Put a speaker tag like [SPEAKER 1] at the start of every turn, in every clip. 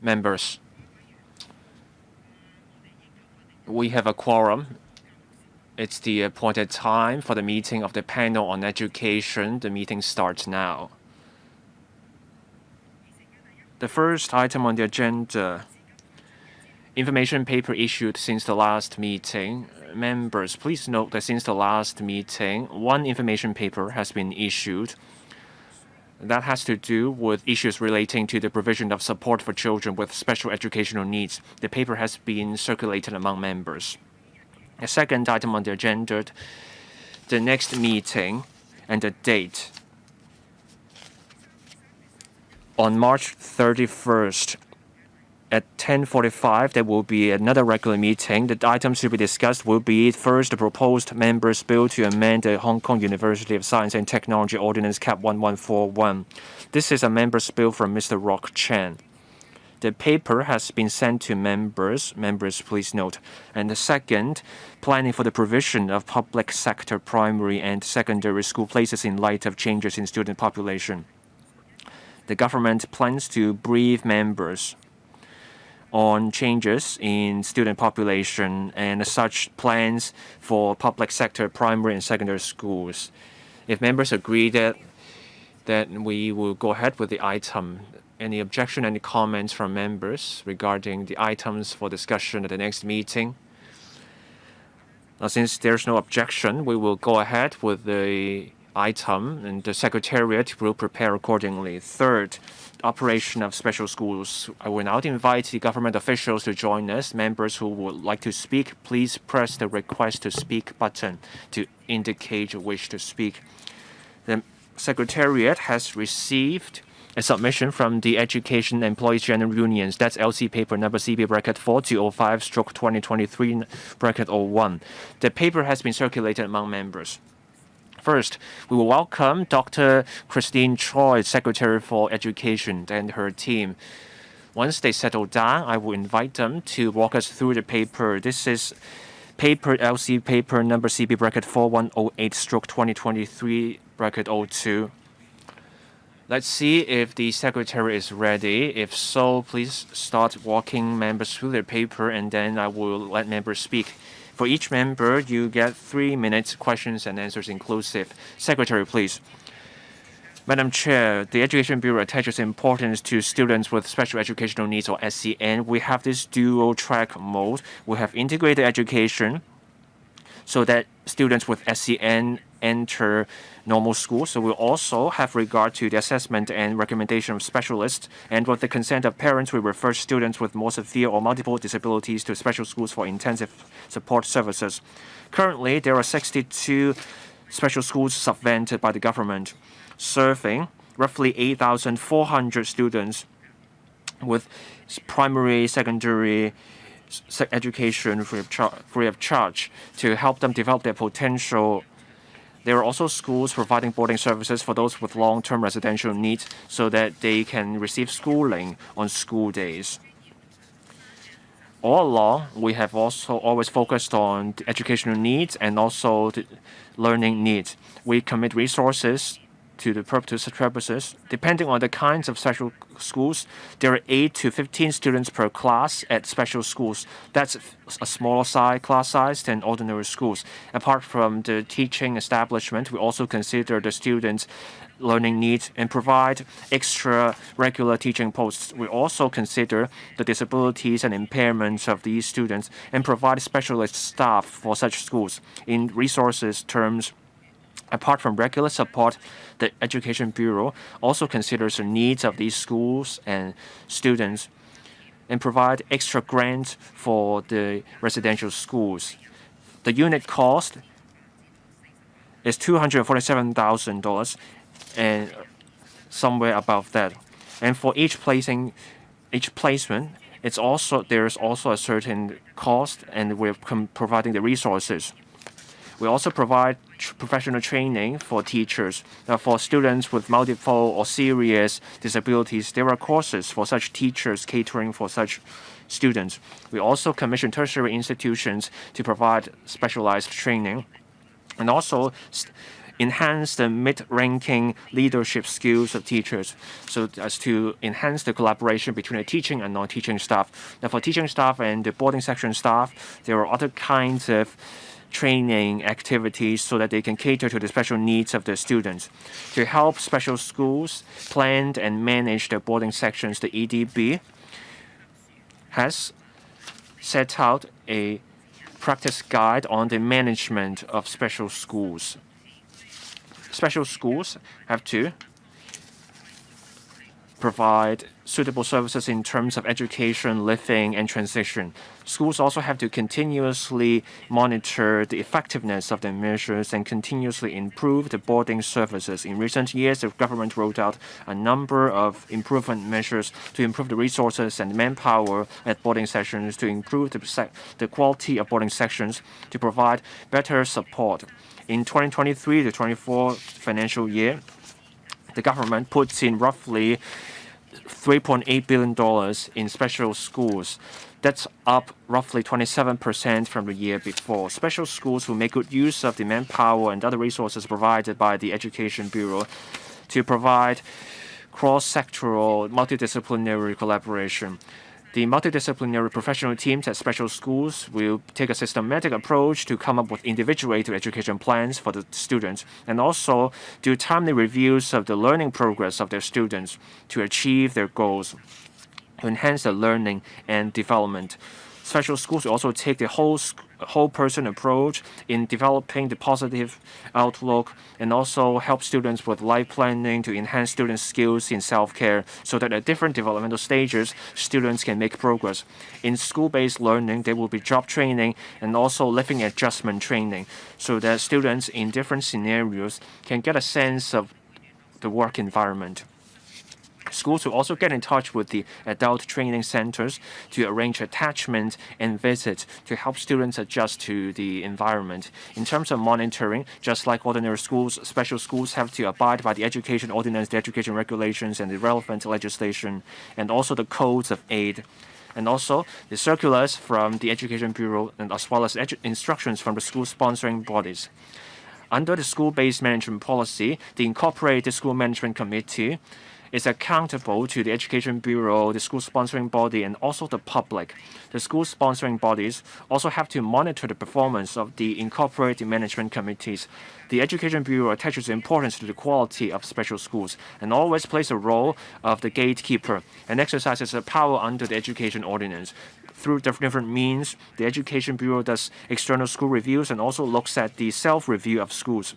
[SPEAKER 1] Members, we have a quorum. It's the appointed time for the meeting of the panel on education. The meeting starts now. The first item on the agenda, information paper issued since the last meeting. Members, please note that since the last meeting, one information paper has been issued. That has to do with issues relating to the provision of support for children with special educational needs. The paper has been circulated among members. The second item on the agenda, the next meeting and the date. On March 31st at 10:45, there will be another regular meeting. The items to be discussed will be first, the proposed members' bill to amend the Hong Kong University of Science and Technology Ordinance Cap 1141. This is a members' bill from Mr. Rock Chan. The paper has been sent to members. Members, please note. And the second, planning for the provision of public sector primary and secondary school places in light of changes in student population. The government plans to brief members on changes in student population and such plans for public sector primary and secondary schools. If members agree that we will go ahead with the item. Any objection, any comments from members regarding the items for discussion at the next meeting? Now, since there's no objection, we will go ahead with the item and the Secretariat will prepare accordingly. Third, operation of special schools. I will now invite the government officials to join us. Members who would like to speak, please press the request to speak button to indicate your wish to speak. The Secretariat has received a submission from the Education Employees General Unions. That's LC paper number CB bracket 4205/2023 bracket 01. The paper has been circulated among members. First, we will welcome Dr. Christine Choi, Secretary for Education, and her team. Once they settle down, I will invite them to walk us through the paper. This is paper LC paper number CB bracket 4108/2023 bracket 02. Let's see if the Secretary is ready. If so, please start walking members through the paper, and then I will let members speak. For each member, you get 3 minutes, questions and answers inclusive. Secretary, please. Madam Chair, the Education Bureau attaches importance to students with special educational needs, or SEN. We have this dual track mode. We have integrated education so that students with SEN enter normal school. So we'll also have regard to the assessment and recommendation of specialists. And with the consent of parents, we refer students with more severe or multiple disabilities to special schools for intensive support services. Currently, there are 62 special schools subvented by the government, serving roughly 8,400 students with primary, secondary education free of charge to help them develop their potential. There are also schools providing boarding services for those with long-term residential needs so that they can receive schooling on school days. All along, we have also always focused on the educational needs and also the learning needs. We commit resources to such purposes. Depending on the kinds of special schools, there are 8 to 15 students per class at special schools. That's a smaller class size than ordinary schools. Apart from the teaching establishment, we also consider the students' learning needs and provide extra regular teaching posts. We also consider the disabilities and impairments of these students and provide specialist staff for such schools. In resources terms, apart from regular support, the Education Bureau also considers the needs of these schools and students and provide extra grants for the residential schools. The unit cost is $247,000 and somewhere above that. And for each placement, there's also a certain cost, and we're providing the resources. We also provide professional training for teachers. For students with multiple or serious disabilities, there are courses for such teachers catering for such students. We also commission tertiary institutions to provide specialized training. And also, enhance the mid-ranking leadership skills of teachers, so as to enhance the collaboration between the teaching and non-teaching staff. Now, for teaching staff and the boarding section staff, there are other kinds of training activities so that they can cater to the special needs of the students. To help special schools plan and manage their boarding sections, the EDB has set out a practice guide on the management of special schools. Special schools have to provide suitable services in terms of education, living, and transition. Schools also have to continuously monitor the effectiveness of their measures and continuously improve the boarding services. In recent years, the government rolled out a number of improvement measures to improve the resources and manpower at boarding sections, to improve the quality of boarding sections, to provide better support. In 2023 to 24 financial year, the government puts in roughly $3.8 billion in special schools. That's up roughly 27% from the year before. Special schools will make good use of the manpower and other resources provided by the Education Bureau to provide cross-sectoral, multidisciplinary collaboration. The multidisciplinary professional teams at special schools will take a systematic approach to come up with individuated education plans for the students, and also do timely reviews of the learning progress of their students to achieve their goals, to enhance their learning and development. Special schools will also take the whole person approach in developing the positive outlook, and also help students with life planning to enhance students' skills in self-care, so that at different developmental stages, students can make progress. In school-based learning, there will be job training and also living adjustment training, so that students in different scenarios can get a sense of the work environment. Schools will also get in touch with the adult training centers to arrange attachment and visits to help students adjust to the environment. In terms of monitoring, just like ordinary schools, special schools have to abide by the education ordinance, the education regulations, and the relevant legislation, and also the codes of aid, and also the circulars from the Education Bureau, and as well as instructions from the school sponsoring bodies. Under the school-based management policy, the Incorporated School Management Committee is accountable to the Education Bureau, the school sponsoring body, and also the public. The school sponsoring bodies also have to monitor the performance of the incorporated management committees. The Education Bureau attaches importance to the quality of special schools and always plays the role of the gatekeeper and exercises the power under the Education Ordinance. Through different means, the Education Bureau does external school reviews and also looks at the self-review of schools.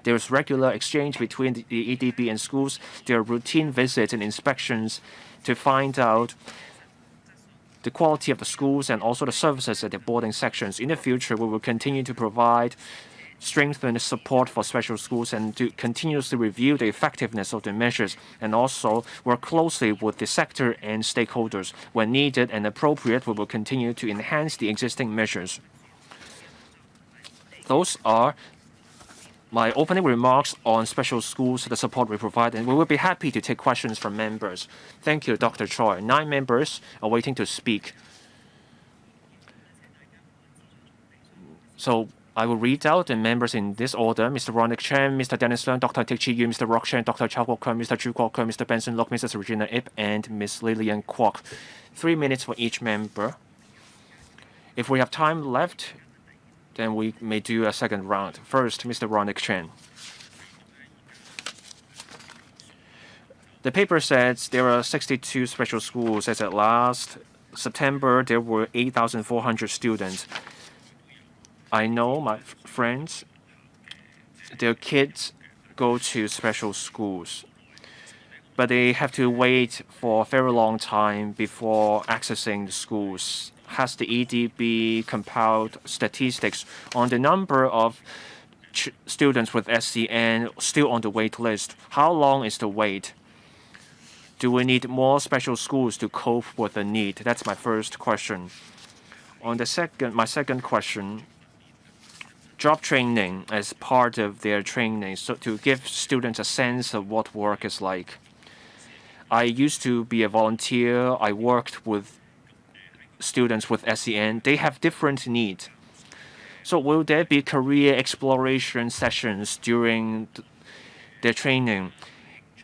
[SPEAKER 1] There is regular exchange between the EDB and schools. There are routine visits and inspections to find out the quality of the schools and also the services at the boarding sections. In the future, we will continue to provide strengthened support for special schools and to continuously review the effectiveness of the measures, and also work closely with the sector and stakeholders. When needed and appropriate, we will continue to enhance the existing measures. Those are my opening remarks on special schools, the support we provide, and we will be happy to take questions from members. Thank you, Dr. Choi. 9 members are waiting to speak. So I will read out the members in this order: Mr. Ronald Chen, Mr. Dennis Leung, Dr. Dick Chi Yu, Mr. Rock Chen, Dr. Chow Kwok Kun, Mr. Chu Kwok Kun, Mr. Benson Lok, Mrs. Regina Ip, and Ms. Lillian Kwok. 3 minutes for each member. If we have time left, then we may do a second round. First, Mr. Ronald Chen. The paper says there are 62 special schools. As at last September, there were 8,400 students. I know my friends, their kids go to special schools, but they have to wait for a very long time before accessing the schools. Has the EDB compiled statistics on the number of students with SCN still on the wait list? How long is the wait? Do we need more special schools to cope with the need? That's my first question. On my second question, job training as part of their training, so to give students a sense of what work is like. I used to be a volunteer. I worked with students with SEN. They have different needs. So will there be career exploration sessions during their training?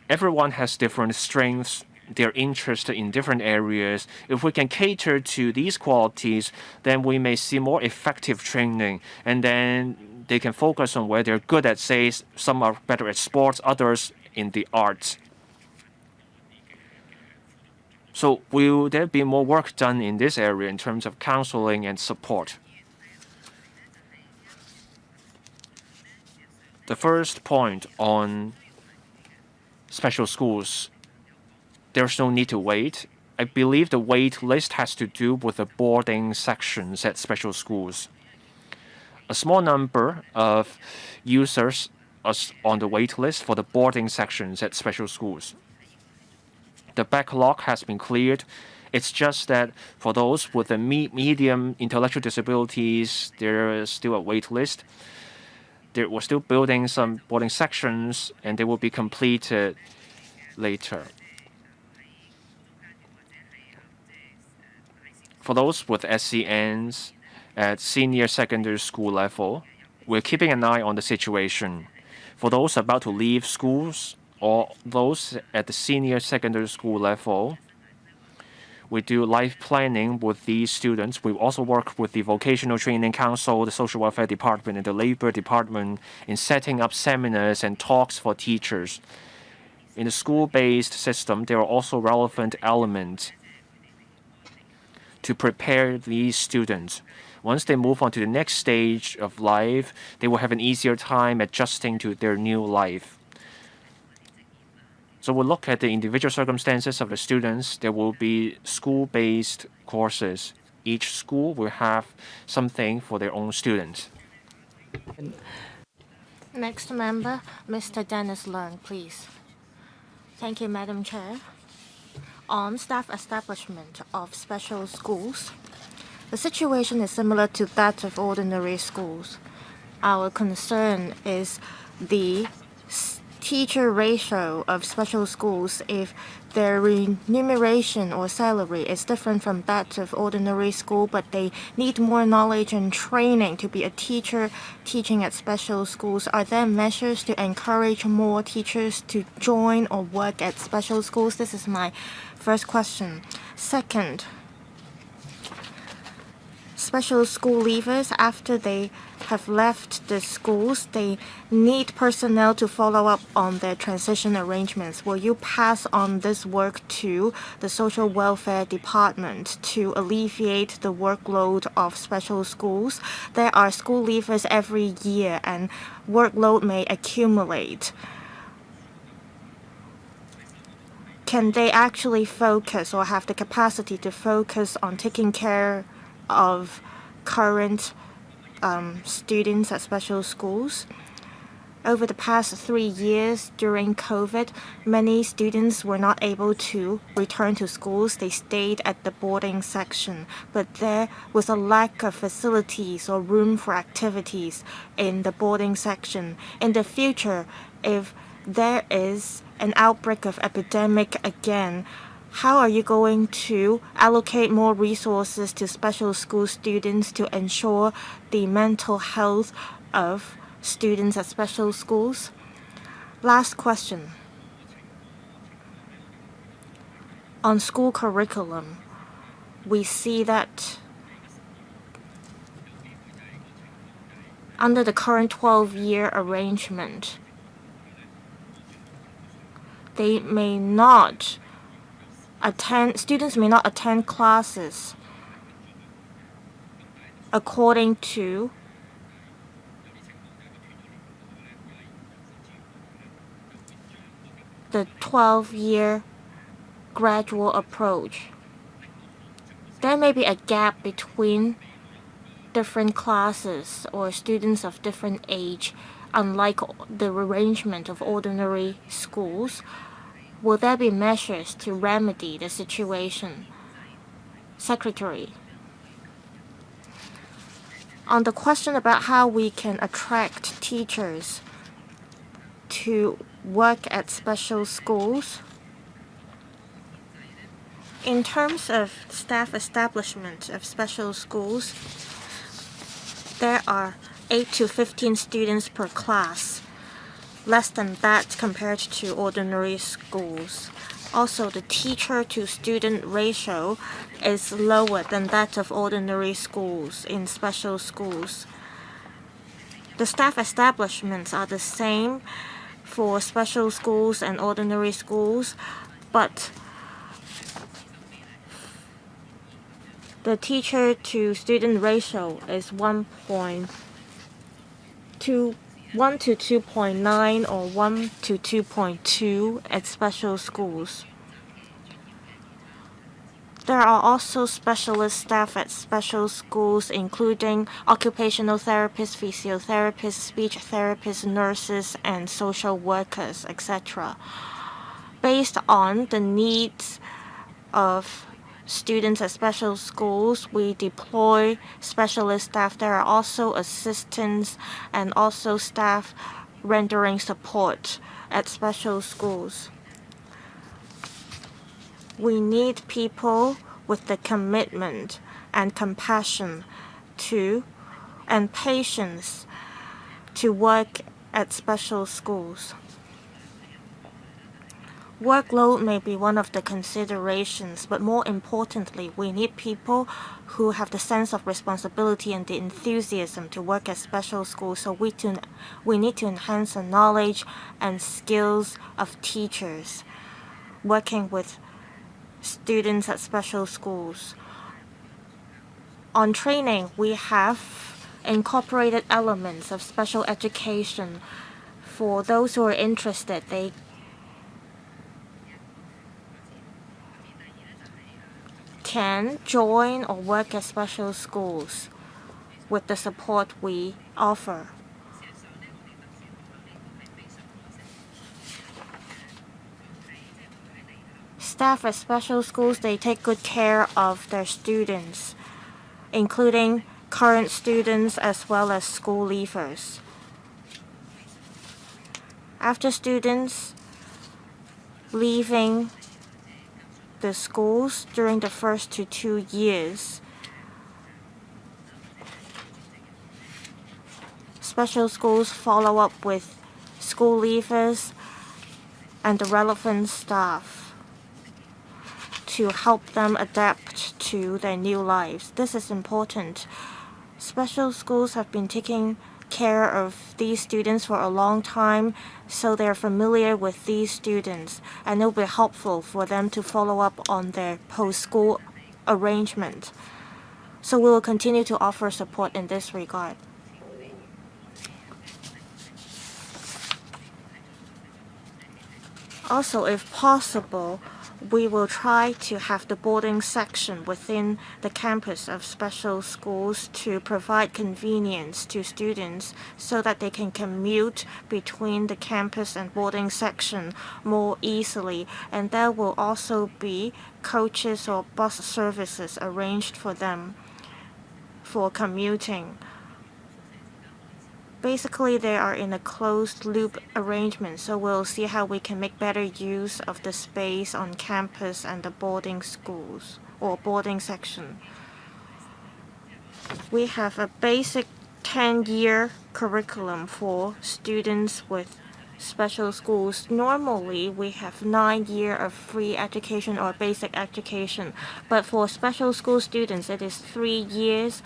[SPEAKER 1] Everyone has different strengths, their interest in different areas. If we can cater to these qualities, then we may see more effective training, and then they can focus on where they're good at. Say some are better at sports, others in the arts. So will there be more work done in this area in terms of counseling and support? The first point on special schools, there's no need to wait. I believe the wait list has to do with the boarding sections at special schools. A small number of users are on the wait list for the boarding sections at special schools. The backlog has been cleared. It's just that for those with the medium intellectual disabilities, there is still a wait list. We're still building some boarding sections, and they will be completed later. For those with SCNs at senior secondary school level, we're keeping an eye on the situation. For those about to leave schools or those at the senior secondary school level, we do life planning with these students. We also work with the Vocational Training Council, the Social Welfare Department, and the Labor Department in setting up seminars and talks for teachers. In the school-based system, there are also relevant elements to prepare these students. Once they move on to the next stage of life, they will have an easier time adjusting to their new life. So we'll look at the individual circumstances of the students. There will be school-based courses. Each school will have something for their own students.
[SPEAKER 2] Next member, Mr. Dennis Leung, please. Thank you, Madam Chair. On staff establishment of special schools, the situation is similar to that of ordinary schools. Our concern is the teacher ratio of special schools if their remuneration or salary is different from that of ordinary school, but they need more knowledge and training to be a teacher teaching at special schools. Are there measures to encourage more teachers to join or work at special schools? This is my first question. Second, special school leavers, after they have left the schools, they need personnel to follow up on their transition arrangements. Will you pass on this work to the Social Welfare Department to alleviate the workload of special schools? There are school leavers every year and workload may accumulate. Can they actually focus or have the capacity to focus on taking care of current students at special schools? Over the past 3 years during COVID, many students were not able to return to schools. They stayed at the boarding section, but there was a lack of facilities or room for activities in the boarding section. In the future, if there is an outbreak of epidemic again, how are you going to allocate more resources to special school students to ensure the mental health of students at special schools? Last question. On school curriculum, we see that under the current 12-year arrangement, students may not attend classes according to the 12-year gradual approach. There may be a gap between different classes or students of different age, unlike the arrangement of ordinary schools. Will there be measures to remedy the situation? Secretary. On the question about how we can attract teachers to work at special schools, in terms of staff establishment of special schools, there are 8 to 15 students per class, less than that compared to ordinary schools. Also, the teacher-to-student ratio is lower than that of ordinary schools in special schools. The staff establishments are the same for special schools and ordinary schools, but the teacher-to-student ratio is 1 to 2.9 or 1 to 2.2 at special schools. There are also specialist staff at special schools, including occupational therapists, physiotherapists, speech therapists, nurses, and social workers, etc. Based on the needs of students at special schools, we deploy specialist staff. There are also assistants and also staff rendering support at special schools. We need people with the commitment and compassion and patience to work at special schools. Workload may be one of the considerations, but more importantly, we need people who have the sense of responsibility and the enthusiasm to work at special schools. So we need to enhance the knowledge and skills of teachers working with students at special schools. On training, we have incorporated elements of special education. For those who are interested, they can join or work at special schools with the support we offer. Staff at special schools, they take good care of their students, including current students as well as school leavers. After students leaving the schools during the first 2 years, special schools follow up with school leavers and the relevant staff to help them adapt to their new lives. This is important. Special schools have been taking care of these students for a long time, so they're familiar with these students, and it will be helpful for them to follow up on their post-school arrangement. So we will continue to offer support in this regard. Also, if possible, we will try to have the boarding section within the campus of special schools to provide convenience to students so that they can commute between the campus and boarding section more easily. And there will also be coaches or bus services arranged for them for commuting. Basically, they are in a closed-loop arrangement, so we'll see how we can make better use of the space on campus and the boarding schools or boarding section. We have a basic 10-year curriculum for students with special schools. Normally, we have 9 years of free education or basic education, but for special school students, it is 3 years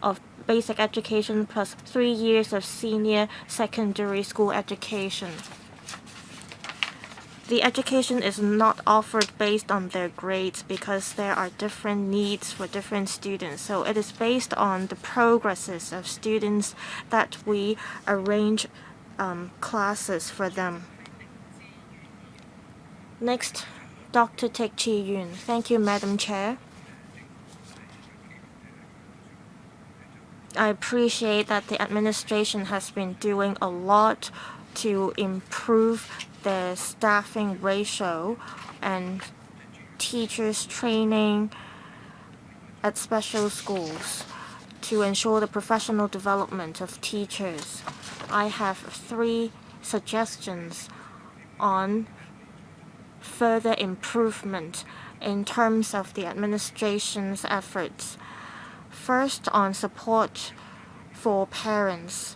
[SPEAKER 2] of basic education plus 3 years of senior secondary school education. The education is not offered based on their grades because there are different needs for different students. So it is based on the progresses of students that we arrange classes for them. Next, Dr. Teck Chi Yun. Thank you, Madam Chair. I appreciate that the administration has been doing a lot to improve the staffing ratio and teachers training at special schools to ensure the professional development of teachers. I have 3 suggestions on further improvement in terms of the administration's efforts. First, on support for parents.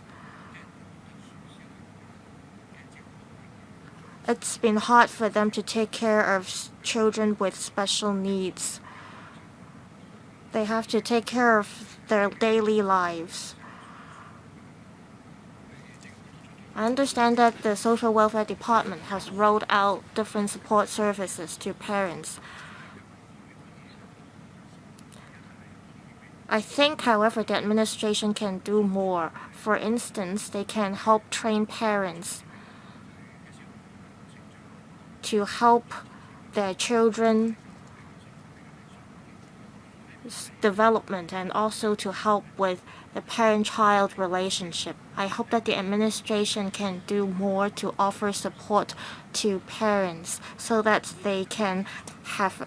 [SPEAKER 2] It's been hard for them to take care of children with special needs. They have to take care of their daily lives. I understand that the Social Welfare Department has rolled out different support services to parents. I think, however, the administration can do more. For instance, they can help train parents to help their children's development and also to help with the parent-child relationship. I hope that the administration can do more to offer support to parents so that they can have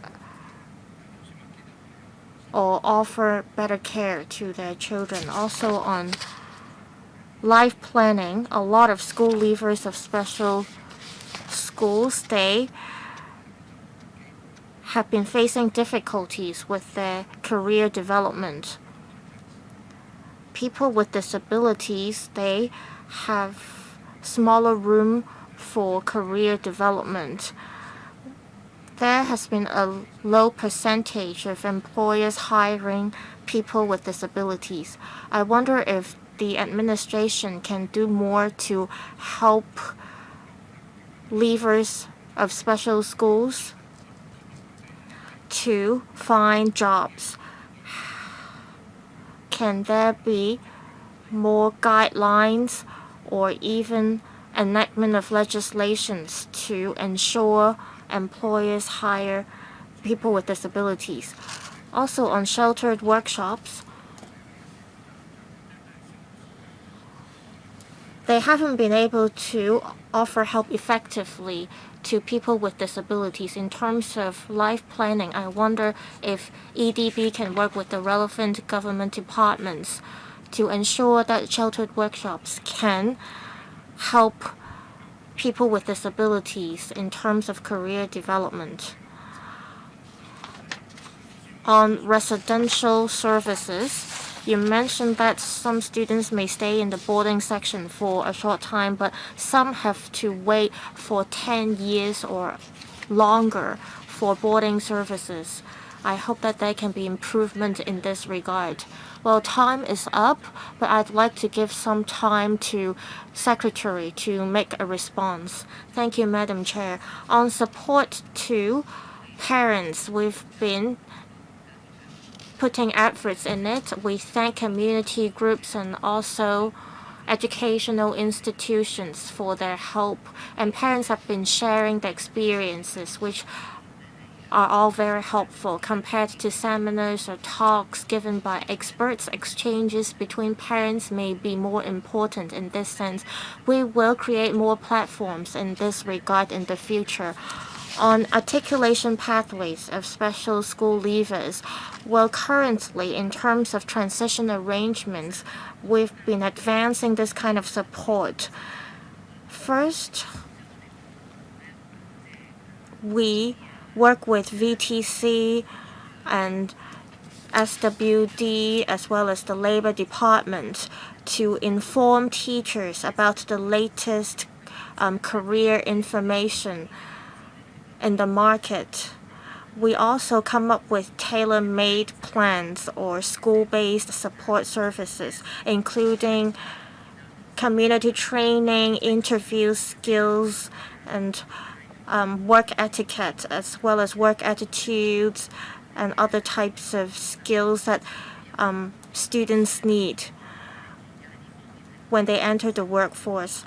[SPEAKER 2] or offer better care to their children. Also on life planning, a lot of school leavers of special schools, they have been facing difficulties with their career development. People with disabilities, they have smaller room for career development. There has been a low percentage of employers hiring people with disabilities. I wonder if the administration can do more to help leavers of special schools to find jobs. Can there be more guidelines or even enactment of legislations to ensure employers hire people with disabilities? Also on sheltered workshops, they haven't been able to offer help effectively to people with disabilities. In terms of life planning, I wonder if EDB can work with the relevant government departments to ensure that sheltered workshops can help people with disabilities in terms of career development. On residential services, you mentioned that some students may stay in the boarding section for a short time, but some have to wait for 10 years or longer for boarding services. I hope that there can be improvement in this regard. Well, time is up, but I'd like to give some time to Secretary to make a response. Thank you, Madam Chair. On support to parents, we've been putting efforts in it. We thank community groups and also educational institutions for their help, and parents have been sharing their experiences, which are all very helpful compared to seminars or talks given by experts. Exchanges between parents may be more important in this sense. We will create more platforms in this regard in the future. On articulation pathways of special school leavers, well, currently, in terms of transition arrangements, we've been advancing this kind of support. First, we work with VTC and SWD as well as the Labor Department to inform teachers about the latest career information in the market. We also come up with tailor-made plans or school-based support services, including community training, interview skills, and work etiquette, as well as work attitudes and other types of skills that students need when they enter the workforce.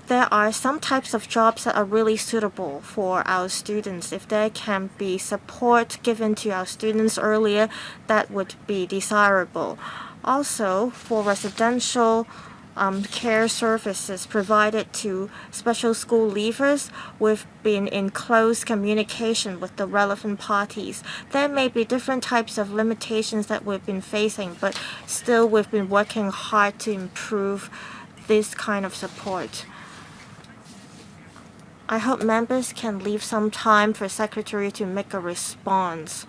[SPEAKER 2] There are some types of jobs that are really suitable for our students. If there can be support given to our students earlier, that would be desirable. Also, for residential care services provided to special school leavers, we've been in close communication with the relevant parties. There may be different types of limitations that we've been facing, but still we've been working hard to improve this kind of support. I hope members can leave some time for Secretary to make a response.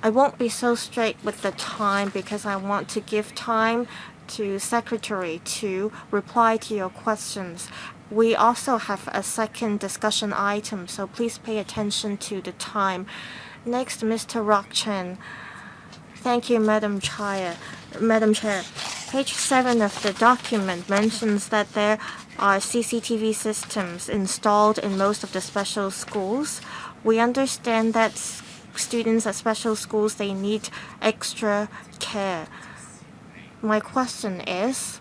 [SPEAKER 2] I won't be so strict with the time because I want to give time to Secretary to reply to your questions. We also have a second discussion item, so please pay attention to the time. Next, Mr. Rock Chen. Thank you, Madam Chair. Page 7 of the document mentions that there are CCTV systems installed in most of the special schools. We understand that students at special schools, they need extra care. My question is,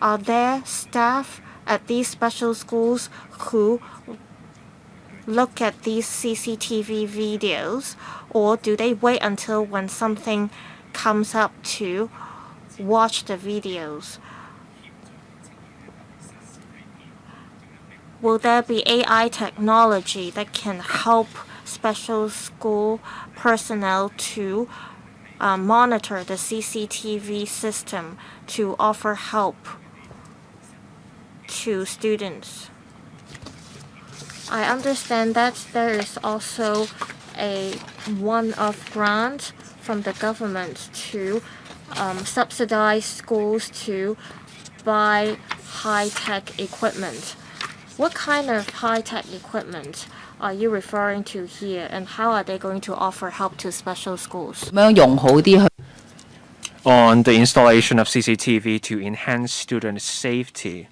[SPEAKER 2] are there staff at these special schools who look at these CCTV videos, or do they wait until when something comes up to watch the videos? Will there be AI technology that can help special school personnel to monitor the CCTV system to offer help to students? I understand that there is also a one-off grant from the government to subsidize schools to buy high-tech equipment. What kind of high-tech equipment are you referring to here, and how are they going to offer help to special schools?
[SPEAKER 1] On the installation of CCTV to enhance student safety.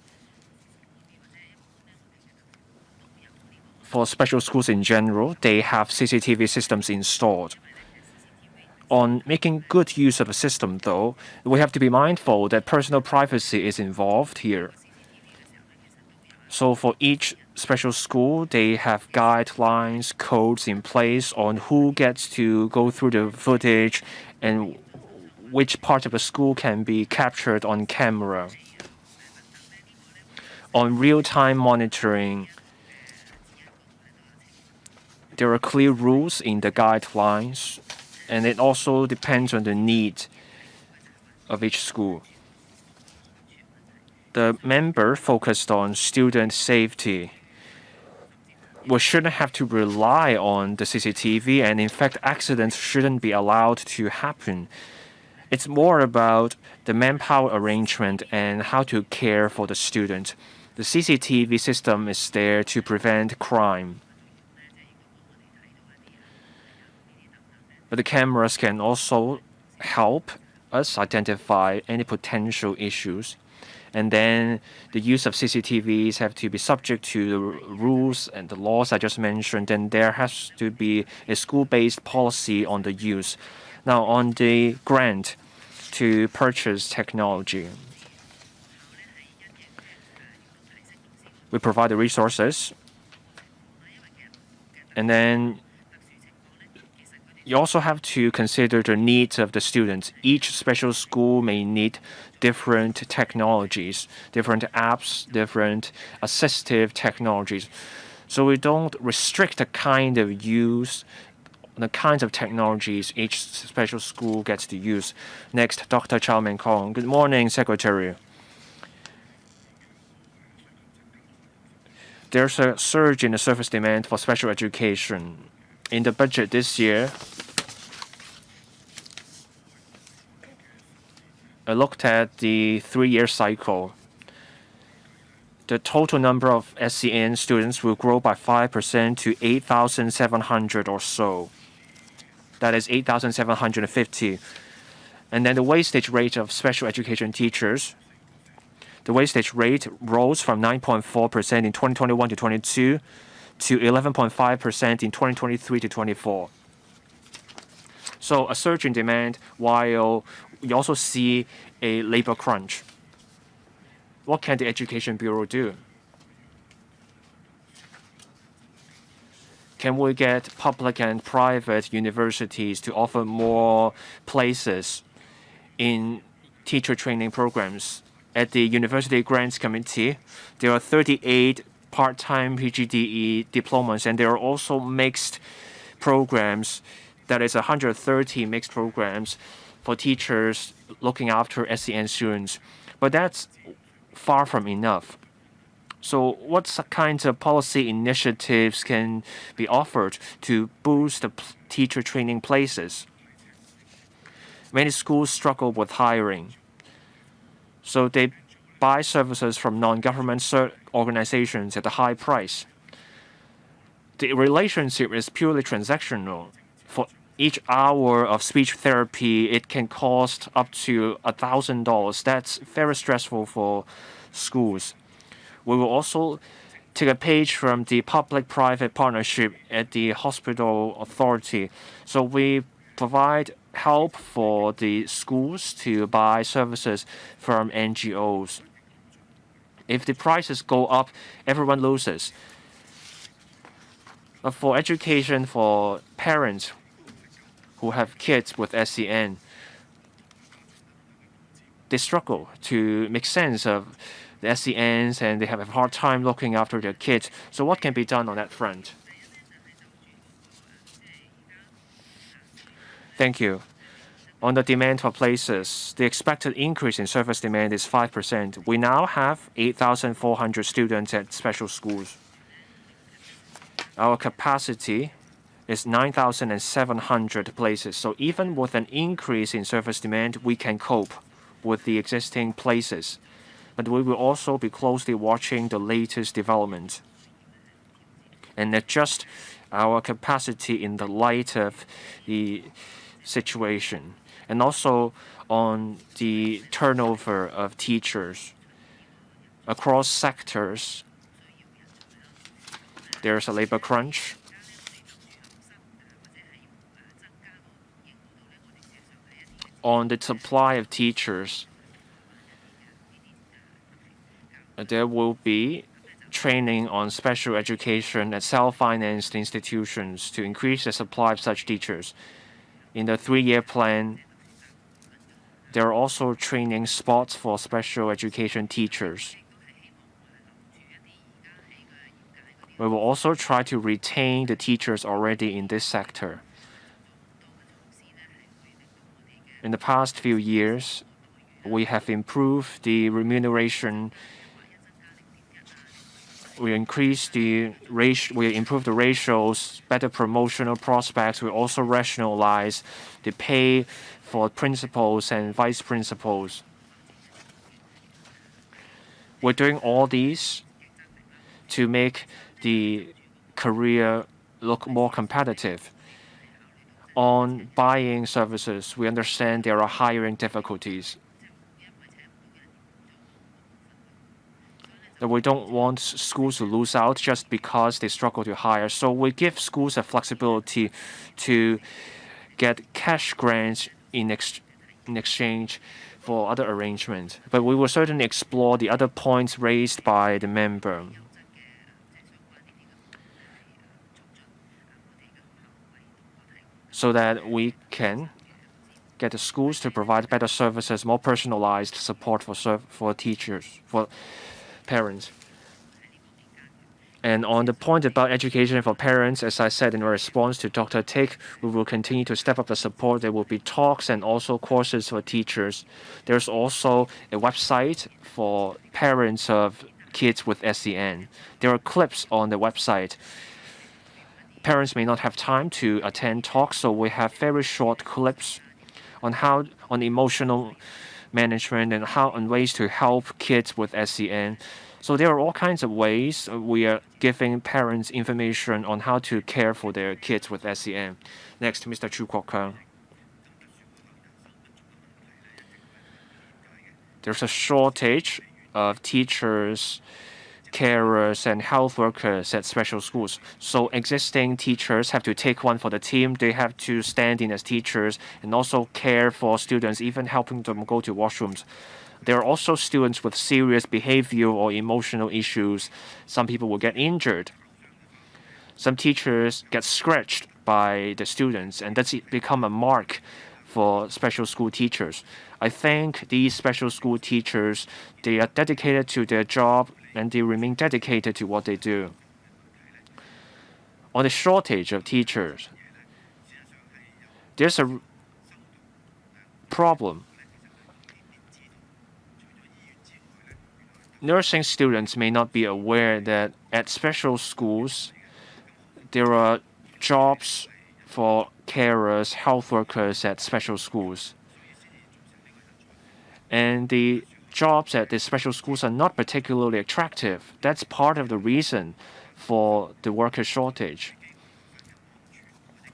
[SPEAKER 1] For special schools in general, they have CCTV systems installed. On making good use of a system, though, we have to be mindful that personal privacy is involved here. So for each special school, they have guidelines, codes in place on who gets to go through the footage and which part of the school can be captured on camera. On real-time monitoring, there are clear rules in the guidelines, and it also depends on the need of each school. The member focused on student safety. We shouldn't have to rely on the CCTV, and in fact, accidents shouldn't be allowed to happen. It's more about the manpower arrangement and how to care for the student. The CCTV system is there to prevent crime. But the cameras can also help us identify any potential issues. And then the use of CCTVs have to be subject to the rules and the laws I just mentioned. And there has to be a school-based policy on the use. Now, on the grant to purchase technology, we provide the resources. And then you also have to consider the needs of the students. Each special school may need different technologies, different apps, different assistive technologies. So we don't restrict the kind of use, the kinds of technologies each special school gets to use. Next, Dr. Chow Meng Kong. Good morning, Secretary. There's a surge in the service demand for special education. In the budget this year, I looked at the 3-year cycle. The total number of SCN students will grow by 5% to 8,700 or so. That is 8,750. And then the wastage rate of special education teachers, the wastage rate rose from 9.4% in 2021 to 22 to 11.5% in 2023 to 24. So a surge in demand while you also see a labor crunch. What can the Education Bureau do? Can we get public and private universities to offer more places in teacher training programs? At the University Grants Committee, there are 38 part-time PGDE diplomas, and there are also mixed programs. That is 130 mixed programs for teachers looking after SCN students. But that's far from enough. So what kinds of policy initiatives can be offered to boost the teacher training places? Many schools struggle with hiring, so they buy services from non-government organizations at a high price. The relationship is purely transactional. For each hour of speech therapy, it can cost up to $1,000. That's very stressful for schools. We will also take a page from the public-private partnership at the hospital authority. So we provide help for the schools to buy services from NGOs. If the prices go up, everyone loses. But for education for parents who have kids with SEN, they struggle to make sense of the SENs and they have a hard time looking after their kids. So what can be done on that front? Thank you. On the demand for places, the expected increase in service demand is 5%. We now have 8,400 students at special schools. Our capacity is 9,700 places. So even with an increase in service demand, we can cope with the existing places. But we will also be closely watching the latest development and adjust our capacity in the light of the situation, and also on the turnover of teachers across sectors. There's a labor crunch. On the supply of teachers, there will be training on special education at self-financed institutions to increase the supply of such teachers. In the 3-year plan, there are also training spots for special education teachers. We will also try to retain the teachers already in this sector. In the past few years, we have improved the remuneration. We improved the ratios, better promotional prospects. We also rationalize the pay for principals and vice principals. We're doing all these to make the career look more competitive. On buying services, we understand there are hiring difficulties. That we don't want schools to lose out just because they struggle to hire. So we give schools a flexibility to get cash grants in exchange for other arrangements. But we will certainly explore the other points raised by the member. So that we can get the schools to provide better services, more personalized support for teachers, for parents. And on the point about education for parents, as I said in response to Dr. Tick, we will continue to step up the support. There will be talks and also courses for teachers. There's also a website for parents of kids with SEN. There are clips on the website. Parents may not have time to attend talks, so we have very short clips on emotional management and on ways to help kids with SEN. So there are all kinds of ways we are giving parents information on how to care for their kids with SEN. Next, Mr. Chu Kwok-kang. There's a shortage of teachers, carers, and health workers at special schools. So existing teachers have to take one for the team. They have to stand in as teachers and also care for students, even helping them go to washrooms. There are also students with serious behavioral or emotional issues. Some people will get injured. Some teachers get scratched by the students, and that's become a mark for special school teachers. I think these special school teachers, they are dedicated to their job and they remain dedicated to what they do. On the shortage of teachers, there's a problem. nursing students may not be aware that at special schools, there are jobs for carers, health workers at special schools. And the jobs at the special schools are not particularly attractive. That's part of the reason for the worker shortage.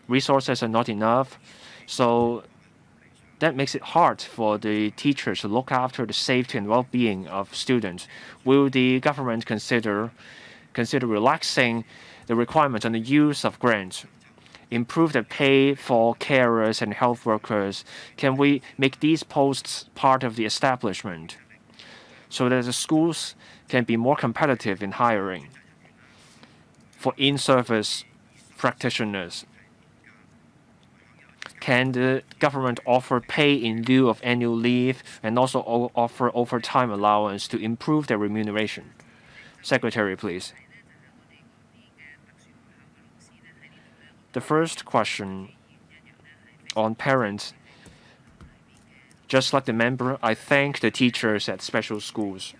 [SPEAKER 1] Resources are not enough, so that makes it hard for the teachers to look after the safety and well-being of students. Will the government consider relaxing the requirement on the use of grants, improve the pay for carers and health workers? Can we make these posts part of the establishment so that the schools can be more competitive in hiring for in-service practitioners? Can the government offer pay in lieu of annual leave and also offer overtime allowance to improve their remuneration? Secretary, please. The first question on parents. Just like the member, I thank the teachers at special schools.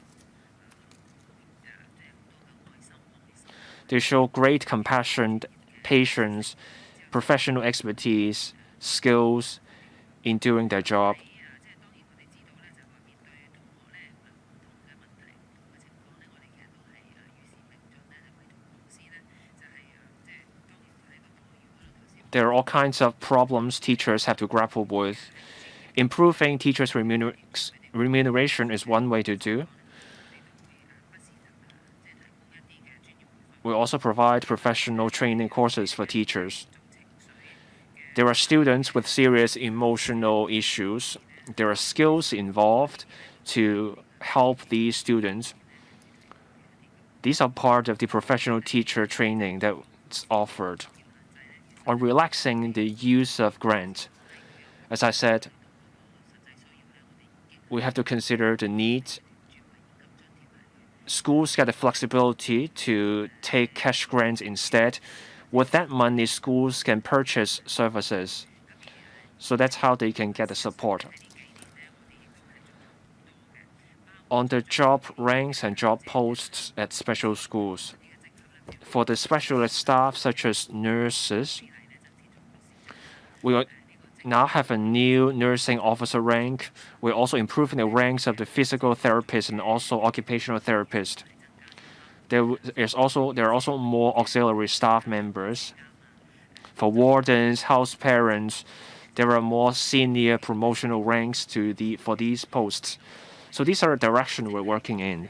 [SPEAKER 1] They show great compassion, patience, professional expertise, skills in doing their job. There are all kinds of problems teachers have to grapple with. Improving teachers' remuneration is one way to do. We also provide professional training courses for teachers. There are students with serious emotional issues. There are skills involved to help these students. These are part of the professional teacher training that's offered. On relaxing the use of grant, as I said, we have to consider the need. Schools get the flexibility to take cash grants instead. With that money, schools can purchase services. So that's how they can get the support. On the job ranks and job posts at special schools, for the specialist staff such as nurses, we now have a new nursing officer rank. We're also improving the ranks of the physical therapist and also occupational therapist. There are also more auxiliary staff members. For wardens, house parents, there are more senior promotional ranks for these posts. So these are the direction we're working in.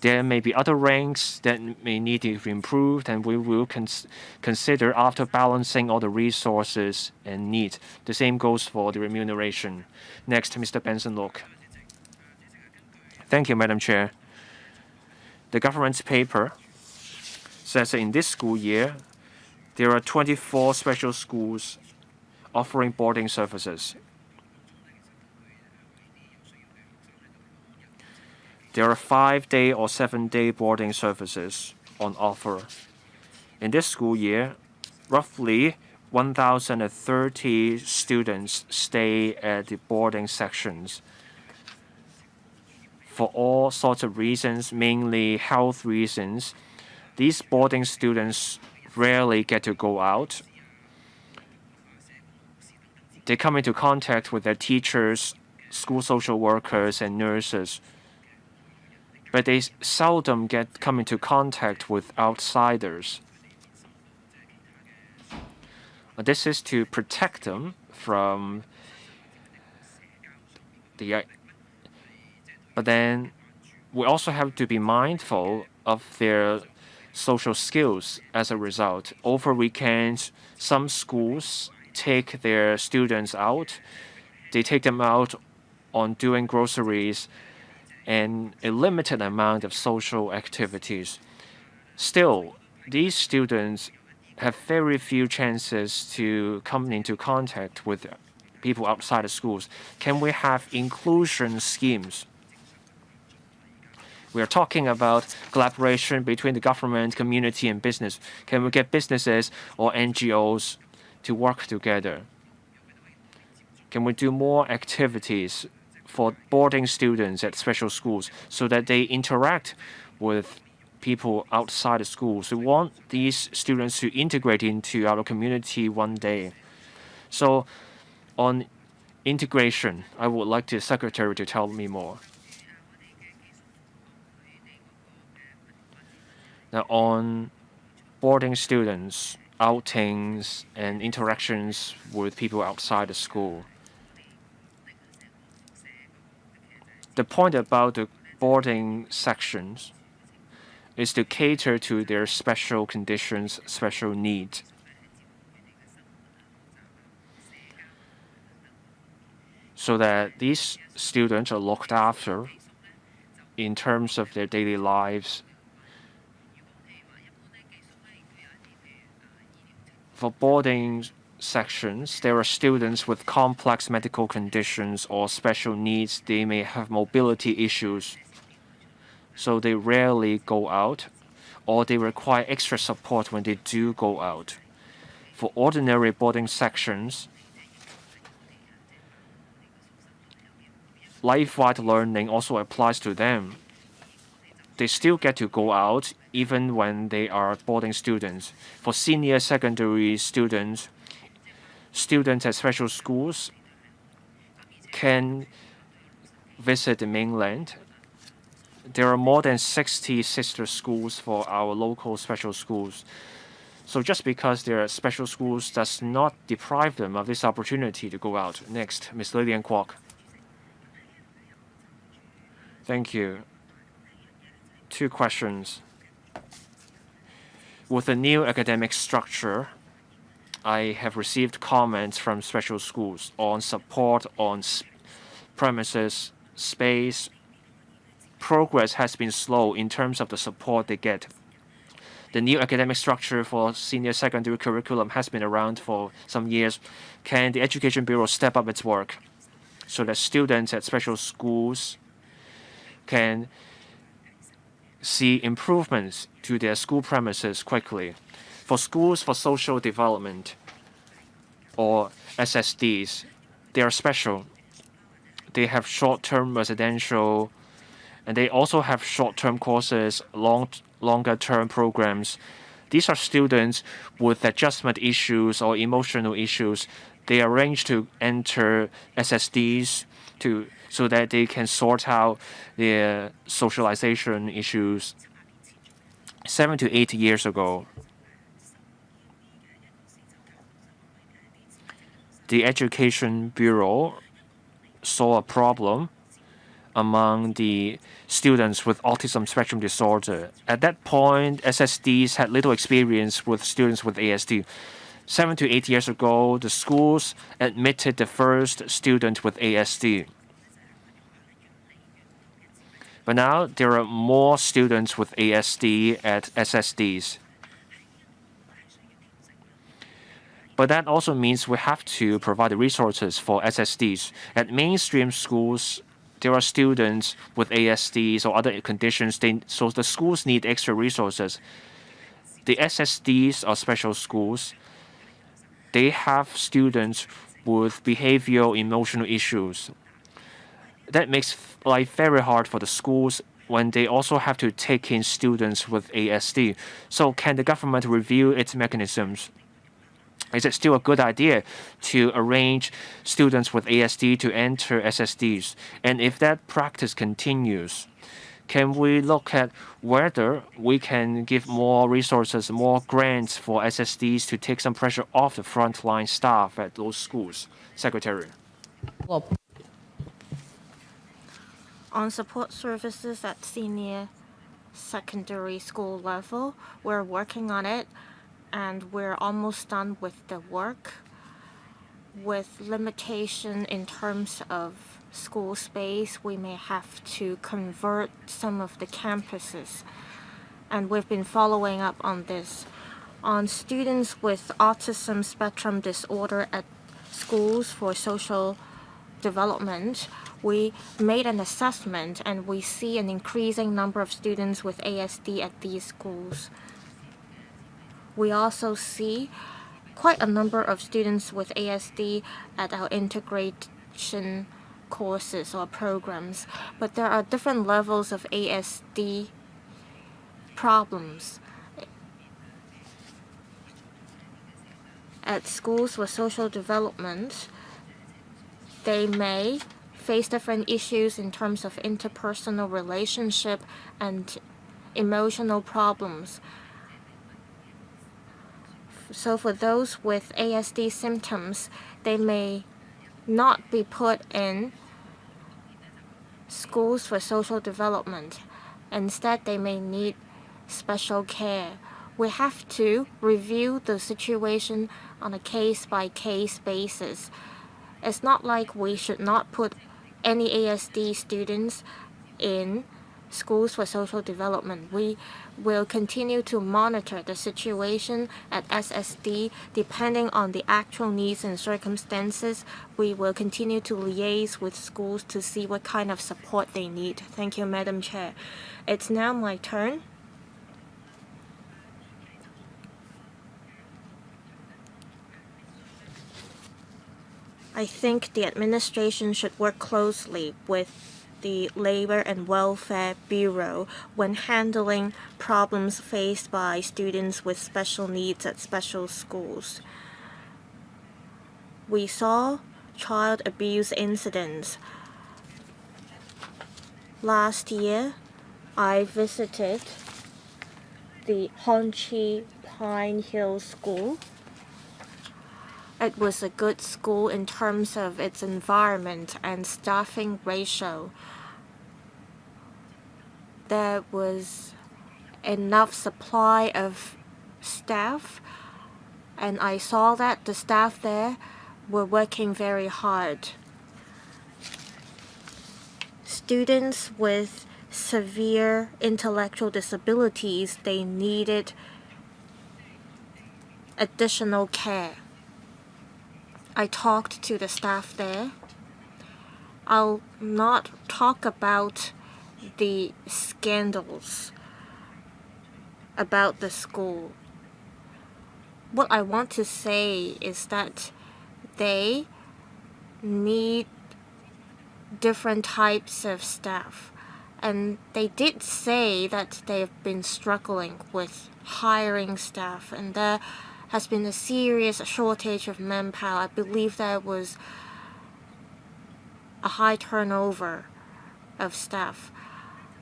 [SPEAKER 1] There may be other ranks that may need to be improved, and we will consider after balancing all the resources and needs. The same goes for the remuneration. Next, Mr. Benson Look. Thank you, Madam Chair. The government's paper says that in this school year, there are 24 special schools offering boarding services. There are 5-day or 7-day boarding services on offer. In this school year, roughly 1,030 students stay at the boarding sections. For all sorts of reasons, mainly health reasons, these boarding students rarely get to go out. They come into contact with their teachers, school social workers, and nurses, but they seldom come into contact with outsiders. This is to protect them from the. But then we also have to be mindful of their social skills as a result. Over weekends, some schools take their students out. They take them out on doing groceries and a limited amount of social activities. Still, these students have very few chances to come into contact with people outside the schools. Can we have inclusion schemes? We are talking about collaboration between the government, community, and business. Can we get businesses or NGOs to work together? Can we do more activities for boarding students at special schools so that they interact with people outside the schools. We want these students to integrate into our community one day. So on integration, I would like the Secretary to tell me more. Now, on boarding students, outings, and interactions with people outside the school. The point about the boarding sections is to cater to their special conditions, special needs. So that these students are looked after in terms of their daily lives. For boarding sections, there are students with complex medical conditions or special needs. They may have mobility issues, so they rarely go out, or they require extra support when they do go out. For ordinary boarding sections, life-wide learning also applies to them. They still get to go out even when they are boarding students. For senior secondary students, students at special schools can visit the mainland. There are more than 60 sister schools for our local special schools. So just because there are special schools does not deprive them of this opportunity to go out. Next, Ms. Lillian Kwok. Thank you. 2 questions. With the new academic structure, I have received comments from special schools on support on premises, space. Progress has been slow in terms of the support they get. The new academic structure for senior secondary curriculum has been around for some years. Can the Education Bureau step up its work so that students at special schools can see improvements to their school premises quickly? For schools for social development, or SSDs, they are special. They have short-term residential, and they also have short-term courses, longer-term programs. These are students with adjustment issues or emotional issues. They arrange to enter SSDs so that they can sort out their socialization issues. 7 to 8 years ago, the Education Bureau saw a problem among the students with autism spectrum disorder. At that point, SSDs had little experience with students with ASD. 7 to 8 years ago, the schools admitted the first student with ASD. But now there are more students with ASD at SSDs. But that also means we have to provide the resources for SSDs. At mainstream schools, there are students with ASDs or other conditions, so the schools need extra resources. The SSDs or special schools, they have students with behavioral emotional issues. That makes life very hard for the schools when they also have to take in students with ASD. So can the government review its mechanisms? Is it still a good idea to arrange students with ASD to enter SSDs? And if that practice continues, can we look at whether we can give more resources, more grants for SSDs to take some pressure off the frontline staff at those schools? Secretary.
[SPEAKER 2] On support services at senior secondary school level, we're working on it, and we're almost done with the work. With limitation in terms of school space, we may have to convert some of the campuses, and we've been following up on this. On students with autism spectrum disorder at schools for social development, we made an assessment, and we see an increasing number of students with ASD at these schools. We also see quite a number of students with ASD at our integration courses or programs, but there are different levels of ASD problems. At schools for social development, they may face different issues in terms of interpersonal relationship and emotional problems. So for those with ASD symptoms, they may not be put in schools for social development. Instead, they may need special care. We have to review the situation on a case-by-case basis. It's not like we should not put any ASD students in schools for social development. We will continue to monitor the situation at SSD depending on the actual needs and circumstances. We will continue to liaise with schools to see what kind of support they need. Thank you, Madam Chair. It's now my turn. I think the administration should work closely with the Labor and Welfare Bureau when handling problems faced by students with special needs at special schools. We saw child abuse incidents. Last year, I visited the Honchi Pine Hill School. It was a good school in terms of its environment and staffing ratio. There was enough supply of staff, and I saw that the staff there were working very hard. Students with severe intellectual disabilities, they needed additional care. I talked to the staff there. I'll not talk about the scandals about the school. What I want to say is that they need different types of staff. And they did say that they've been struggling with hiring staff, and there has been a serious shortage of manpower. I believe there was a high turnover of staff.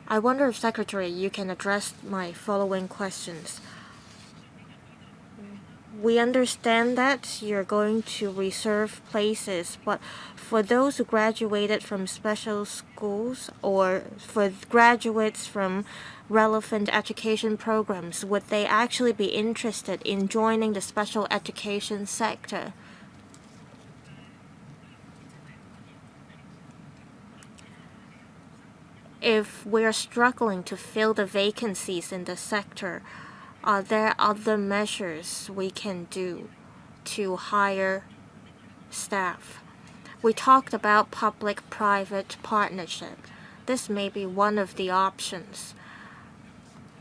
[SPEAKER 2] I wonder if, Secretary, you can address my following questions. We understand that you're going to reserve places, but for those who graduated from special schools or for graduates from relevant education programs, would they actually be interested in joining the special education sector? If we're struggling to fill the vacancies in the sector, are there other measures we can do to hire staff? We talked about public-private partnership. This may be one of the options.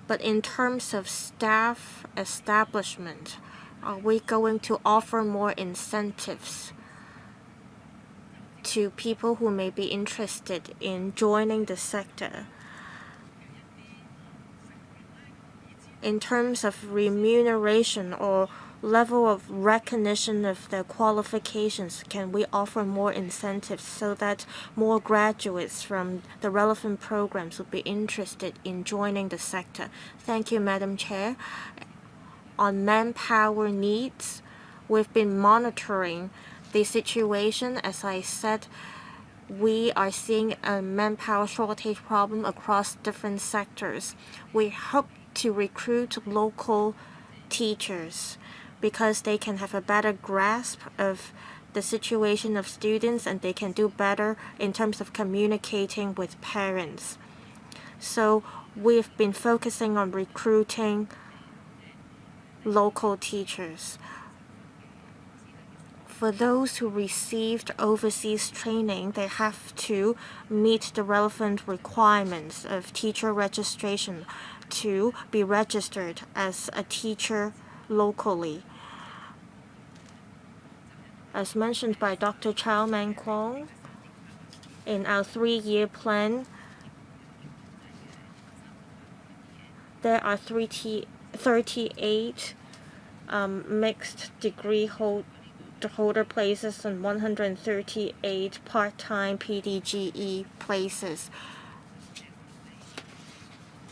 [SPEAKER 2] But in terms of staff establishment, are we going to offer more incentives to people who may be interested in joining the sector? In terms of remuneration or level of recognition of their qualifications, can we offer more incentives so that more graduates from the relevant programs would be interested in joining the sector? Thank you, Madam Chair. On manpower needs, we've been monitoring the situation. As I said, we are seeing a manpower shortage problem across different sectors. We hope to recruit local teachers because they can have a better grasp of the situation of students and they can do better in terms of communicating with parents. So we've been focusing on recruiting local teachers. For those who received overseas training, they have to meet the relevant requirements of teacher registration to be registered as a teacher locally. As mentioned by Dr. Chow Man Kwong, In our 3-year plan, there are 38 mixed degree holder places and 138 part-time PDGE places.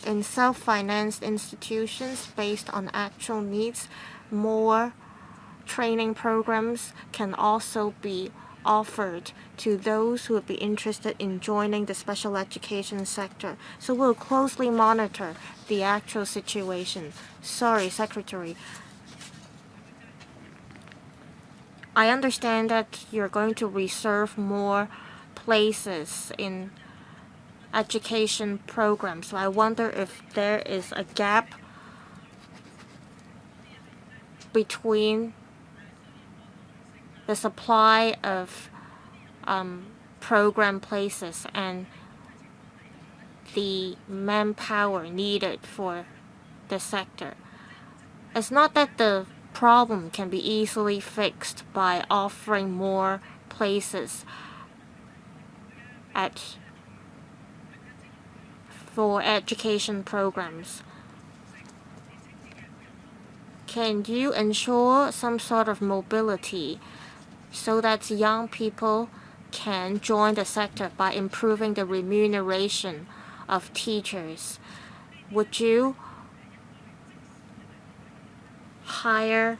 [SPEAKER 2] In self-financed institutions based on actual needs, more training programs can also be offered to those who would be interested in joining the special education sector. So we'll closely monitor the actual situation. Sorry, Secretary. I understand that you're going to reserve more places in education programs. So I wonder if there is a gap between the supply of program places and the manpower needed for the sector. It's not that the problem can be easily fixed by offering more places for education programs. Can you ensure some sort of mobility so that young people can join the sector by improving the remuneration of teachers? Would you hire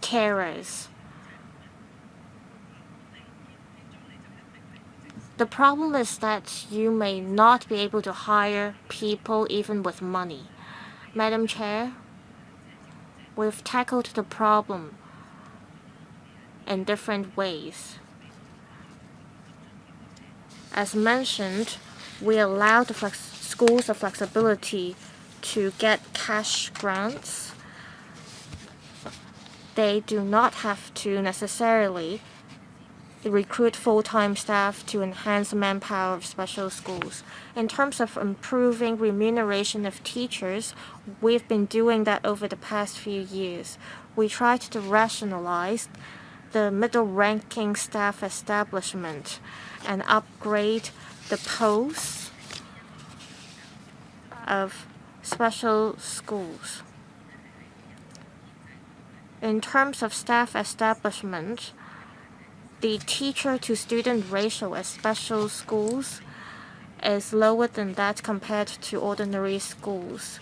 [SPEAKER 2] carers? The problem is that you may not be able to hire people even with money. Madam Chair, we've tackled the problem in different ways. As mentioned, we allow the schools the flexibility to get cash grants. They do not have to necessarily recruit full-time staff to enhance manpower of special schools. In terms of improving remuneration of teachers, we've been doing that over the past few years. We tried to rationalize the middle-ranking staff establishment and upgrade the posts of special schools. In terms of staff establishment, the teacher-to-student ratio at special schools is lower than that compared to ordinary schools.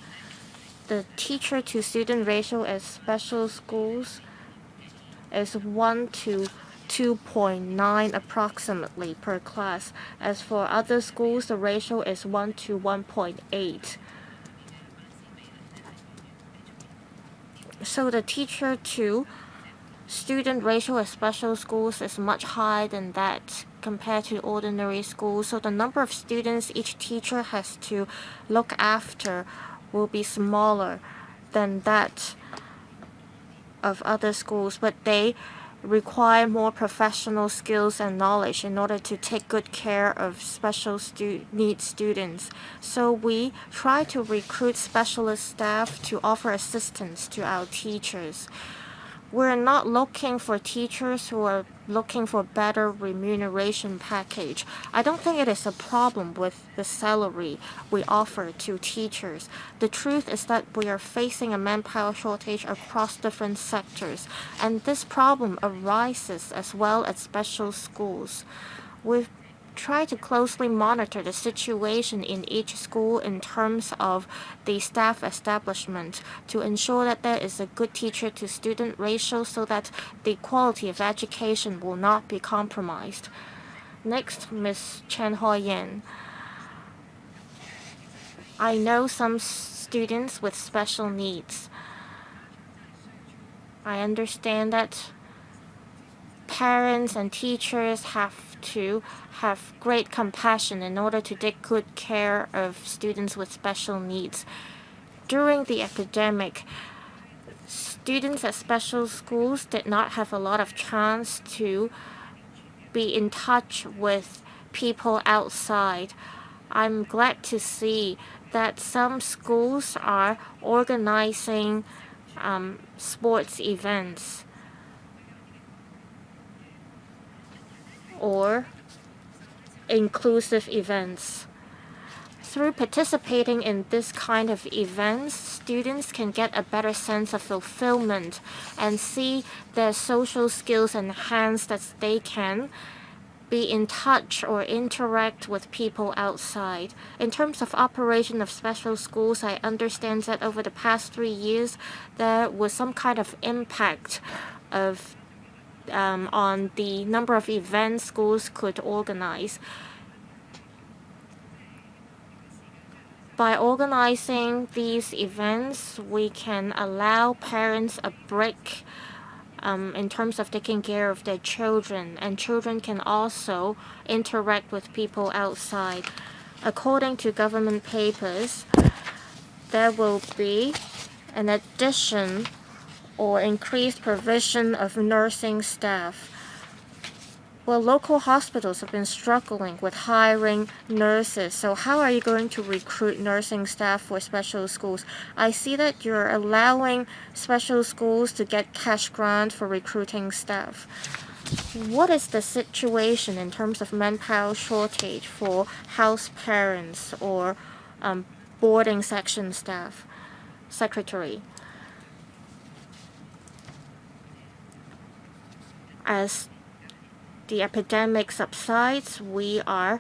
[SPEAKER 2] The teacher-to-student ratio at special schools is 1 to 2.9 approximately per class. As for other schools, the ratio is 1 to 1.8. So the teacher-to-student ratio at special schools is much higher than that compared to ordinary schools. So the number of students each teacher has to look after will be smaller than that of other schools, but they require more professional skills and knowledge in order to take good care of special needs students. So we try to recruit specialist staff to offer assistance to our teachers. We're not looking for teachers who are looking for better remuneration package. I don't think it is a problem with the salary we offer to teachers. The truth is that we are facing a manpower shortage across different sectors, and this problem arises as well at special schools. We've tried to closely monitor the situation in each school in terms of the staff establishment to ensure that there is a good teacher-to-student ratio so that the quality of education will not be compromised. Next, Ms. Chen Ho-Yan. I know some students with special needs. I understand that parents and teachers have to have great compassion in order to take good care of students with special needs. During the epidemic, students at special schools did not have a lot of chance to be in touch with people outside. I'm glad to see that some schools are organizing sports events or inclusive events. Through participating in this kind of events, students can get a better sense of fulfillment and see their social skills enhanced as they can be in touch or interact with people outside. In terms of operation of special schools, I understand that over the past 3 years, there was some kind of impact of on the number of events schools could organize. By organizing these events, we can allow parents a break in terms of taking care of their children, and children can also interact with people outside. According to government papers, there will be an addition or increased provision of nursing staff. Well, local hospitals have been struggling with hiring nurses, so how are you going to recruit nursing staff for special schools? I see that you're allowing special schools to get cash grant for recruiting staff. What is the situation in terms of manpower shortage for house parents or boarding section staff? Secretary. As the epidemic subsides, we are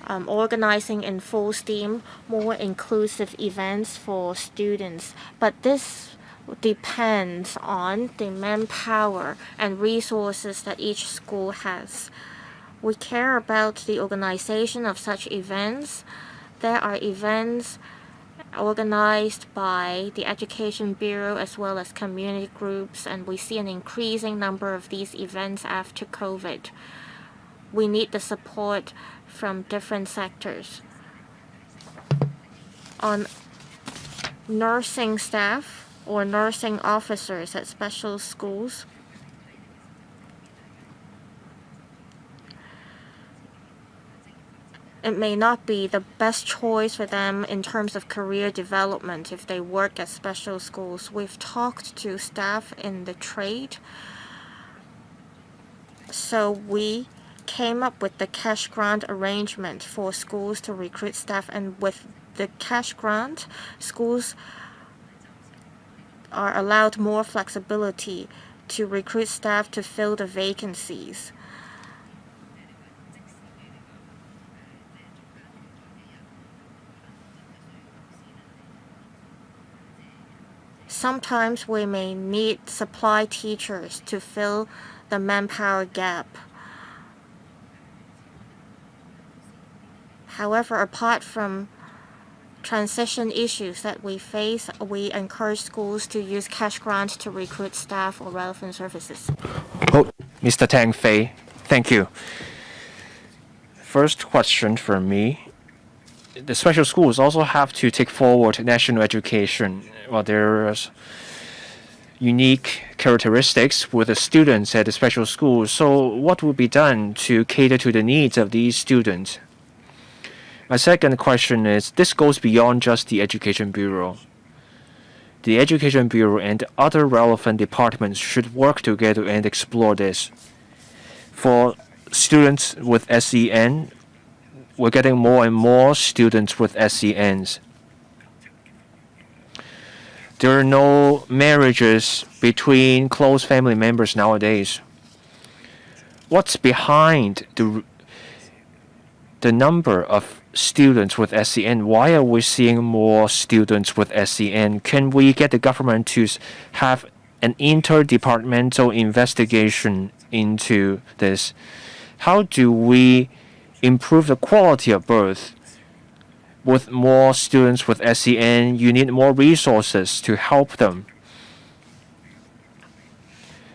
[SPEAKER 2] organizing in full steam more inclusive events for students. But this depends on the manpower and resources that each school has. We care about the organization of such events. There are events organized by the Education Bureau as well as community groups, and we see an increasing number of these events after COVID. We need the support from different sectors. On nursing staff or nursing officers at special schools, it may not be the best choice for them in terms of career development if they work at special schools. We've talked to staff in the trade, so we came up with the cash grant arrangement for schools to recruit staff, and with the cash grant, schools are allowed more flexibility to recruit staff to fill the vacancies. Sometimes we may need supply teachers to fill the manpower gap. However, apart from transition issues that we face, we encourage schools to use cash grants to recruit staff or relevant services.
[SPEAKER 1] Oh, Mr. Tang Fei, thank you. First question for me. The special schools also have to take forward national education. Well, there's unique characteristics with the students at the special schools. So what will be done to cater to the needs of these students? My second question is, this goes beyond just the Education Bureau. The Education Bureau and other relevant departments should work together and explore this. For students with SEN, we're getting more and more students with SENs. There are no marriages between close family members nowadays. What's behind the number of students with SEN? Why are we seeing more students with SEN? Can we get the government to have an interdepartmental investigation into this? How do we improve the quality of birth? With more students with SEN, you need more resources to help them.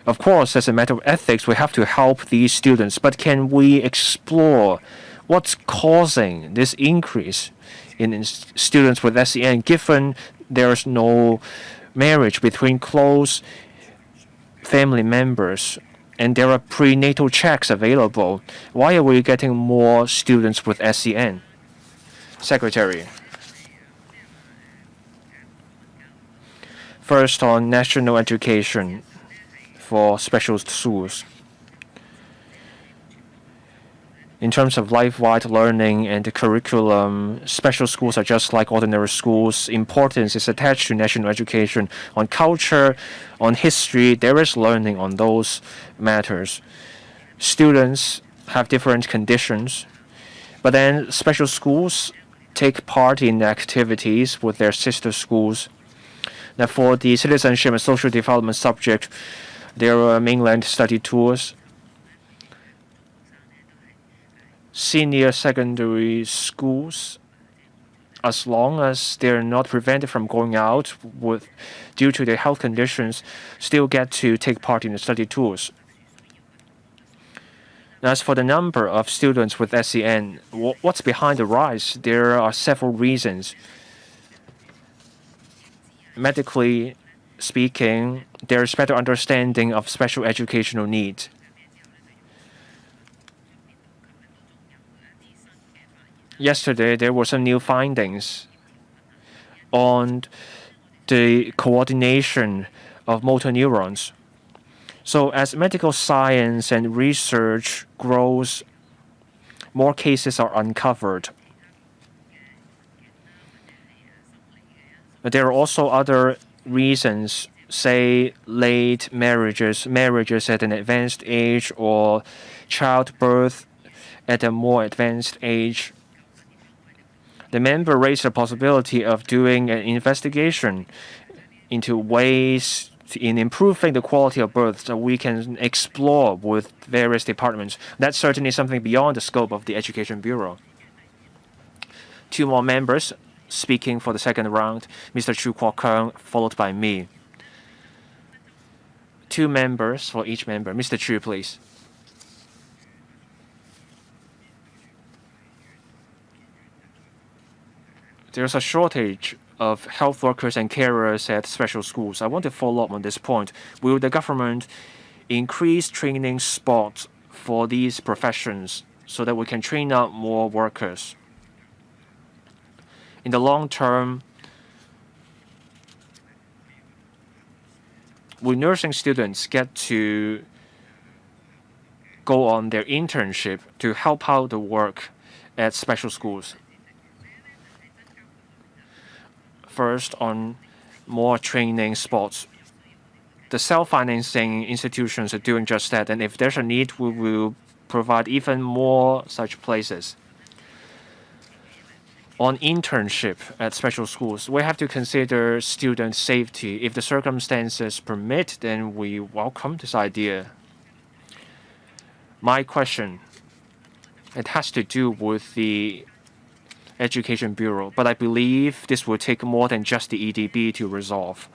[SPEAKER 1] Of course, as a matter of ethics, we have to help these students, but can we explore what's causing this increase in students with SEN, given there's no marriage between close family members and there are prenatal checks available? Why are we getting more students with SEN? Secretary. First, on national education for special schools. In terms of life-wide learning and the curriculum, special schools are just like ordinary schools. Importance is attached to national education. On culture, on history, there is learning on those matters. Students have different conditions, but then special schools take part in activities with their sister schools. Now, for the citizenship and social development subject, there are mainland study tours. Senior secondary schools, as long as they're not prevented from going out due to their health conditions, still get to take part in the study tours. As for the number of students with SEN, what's behind the rise? There are several reasons. Medically speaking, there is better understanding of special educational needs. Yesterday, there were some new findings on the coordination of motor neurons. So as medical science and research grows, more cases are uncovered. But there are also other reasons, say late marriages at an advanced age, or childbirth at a more advanced age. The member raised the possibility of doing an investigation into ways in improving the quality of birth so we can explore with various departments. That's certainly something beyond the scope of the Education Bureau. Two more members speaking for the second round, Mr. Chu Kwok-keung, followed by me. Two members for each member. Mr. Chu, please. There's a shortage of health workers and carers at special schools. I want to follow up on this point. Will the government increase training spots for these professions so that we can train up more workers? In the long term, will nursing students get to go on their internship to help out the work at special schools? First, on more training spots. The self-financing institutions are doing just that, and if there's a need, we will provide even more such places. On internship at special schools, we have to consider student safety. If the circumstances permit, then we welcome this idea. My question, it has to do with the Education Bureau, but I believe this will take more than just the EDB to resolve.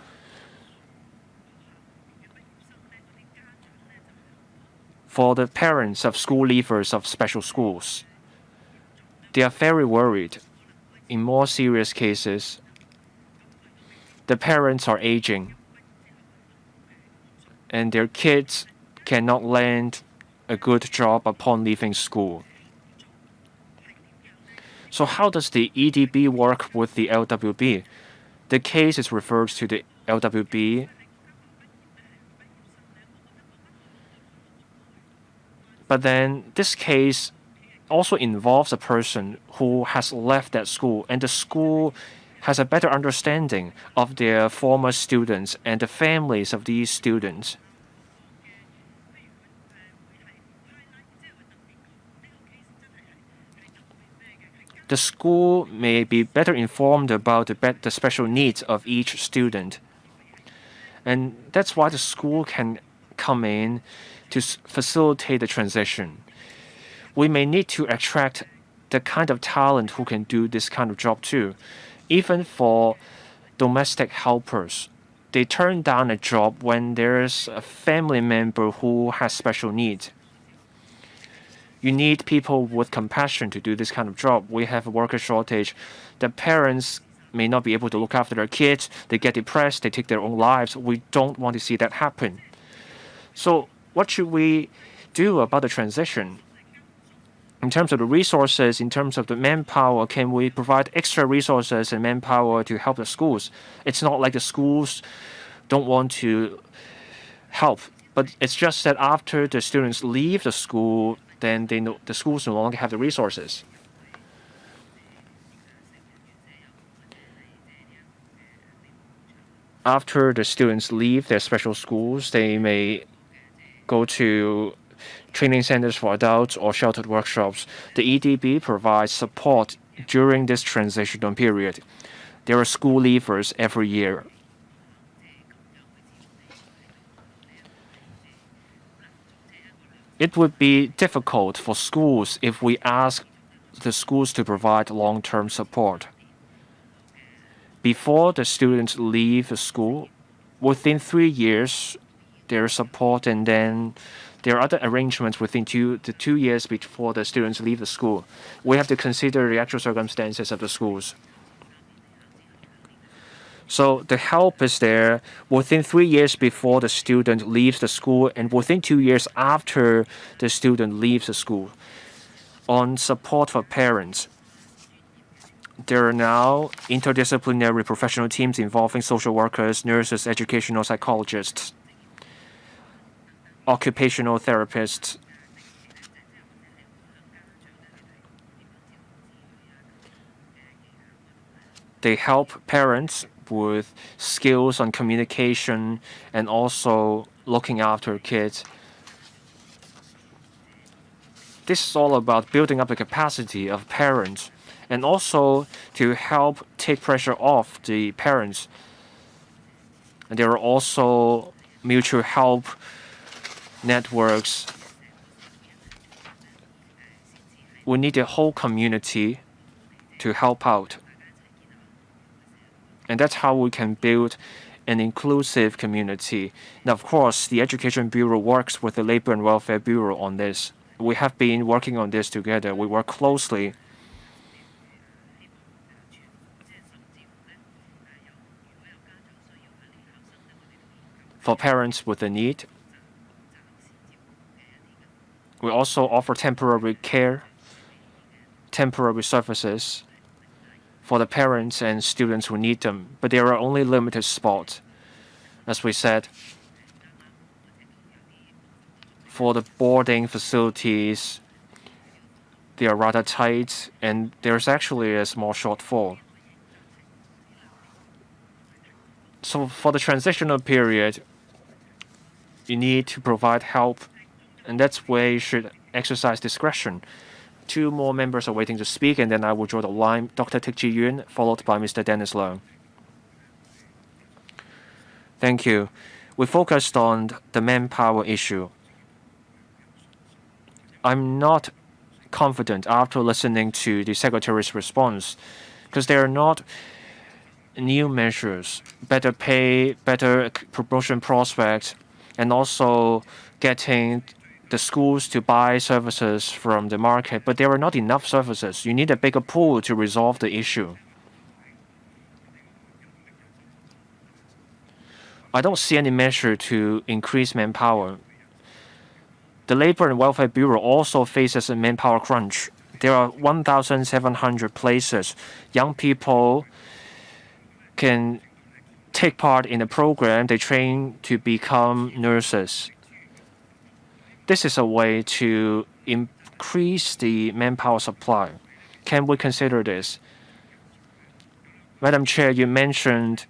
[SPEAKER 1] For the parents of school leavers of special schools, they are very worried. In more serious cases, the parents are aging, and their kids cannot land a good job upon leaving school. So how does the EDB work with the LWB? The case is referred to the LWB, but then this case also involves a person who has left that school, and the school has a better understanding of their former students and the families of these students. The school may be better informed about the special needs of each student. And that's why the school can come in to facilitate the transition. We may need to attract the kind of talent who can do this kind of job too. Even for domestic helpers, they turn down a job when there's a family member who has special needs. You need people with compassion to do this kind of job. We have a worker shortage. The parents may not be able to look after their kids. They get depressed. They take their own lives. We don't want to see that happen. So what should we do about the transition? In terms of the resources, in terms of the manpower, can we provide extra resources and manpower to help the schools? It's not like the schools don't want to help, but it's just that after the students leave the school, then the schools no longer have the resources. After the students leave their special schools, they may go to training centers for adults or sheltered workshops. The EDB provides support during this transitional period. There are school leavers every year. It would be difficult for schools if we ask the schools to provide long-term support. Before the students leave the school, within 3 years, there is support, and then there are other arrangements within the 2 years before the students leave the school. We have to consider the actual circumstances of the schools. So the help is there within 3 years before the student leaves the school and within 2 years after the student leaves the school. On support for parents, there are now interdisciplinary professional teams involving social workers, nurses, educational psychologists, occupational therapists. They help parents with skills on communication and also looking after kids. This is all about building up the capacity of parents and also to help take pressure off the parents. And there are also mutual help networks. We need the whole community to help out. And that's how we can build an inclusive community. Now, of course, the Education Bureau works with the Labor and Welfare Bureau on this. We have been working on this together. We work closely. For parents with a need, we also offer temporary care, temporary services for the parents and students who need them, but there are only limited spots. As we said, for the boarding facilities, they are rather tight, and there's actually a small shortfall. So for the transitional period, you need to provide help, and that's where you should exercise discretion. 2 more members are waiting to speak, and then I will draw the line. Dr. Tik Ji Yun, followed by Mr. Dennis Leung. Thank you. We focused on the manpower issue. I'm not confident after listening to the Secretary's response because there are not new measures, better pay, better promotion prospects, and also getting the schools to buy services from the market, but there are not enough services. You need a bigger pool to resolve the issue. I don't see any measure to increase manpower. The Labor and Welfare Bureau also faces a manpower crunch. There are 1,700 places. Young people can take part in a program. They train to become nurses. This is a way to increase the manpower supply. Can we consider this? Madam Chair, you mentioned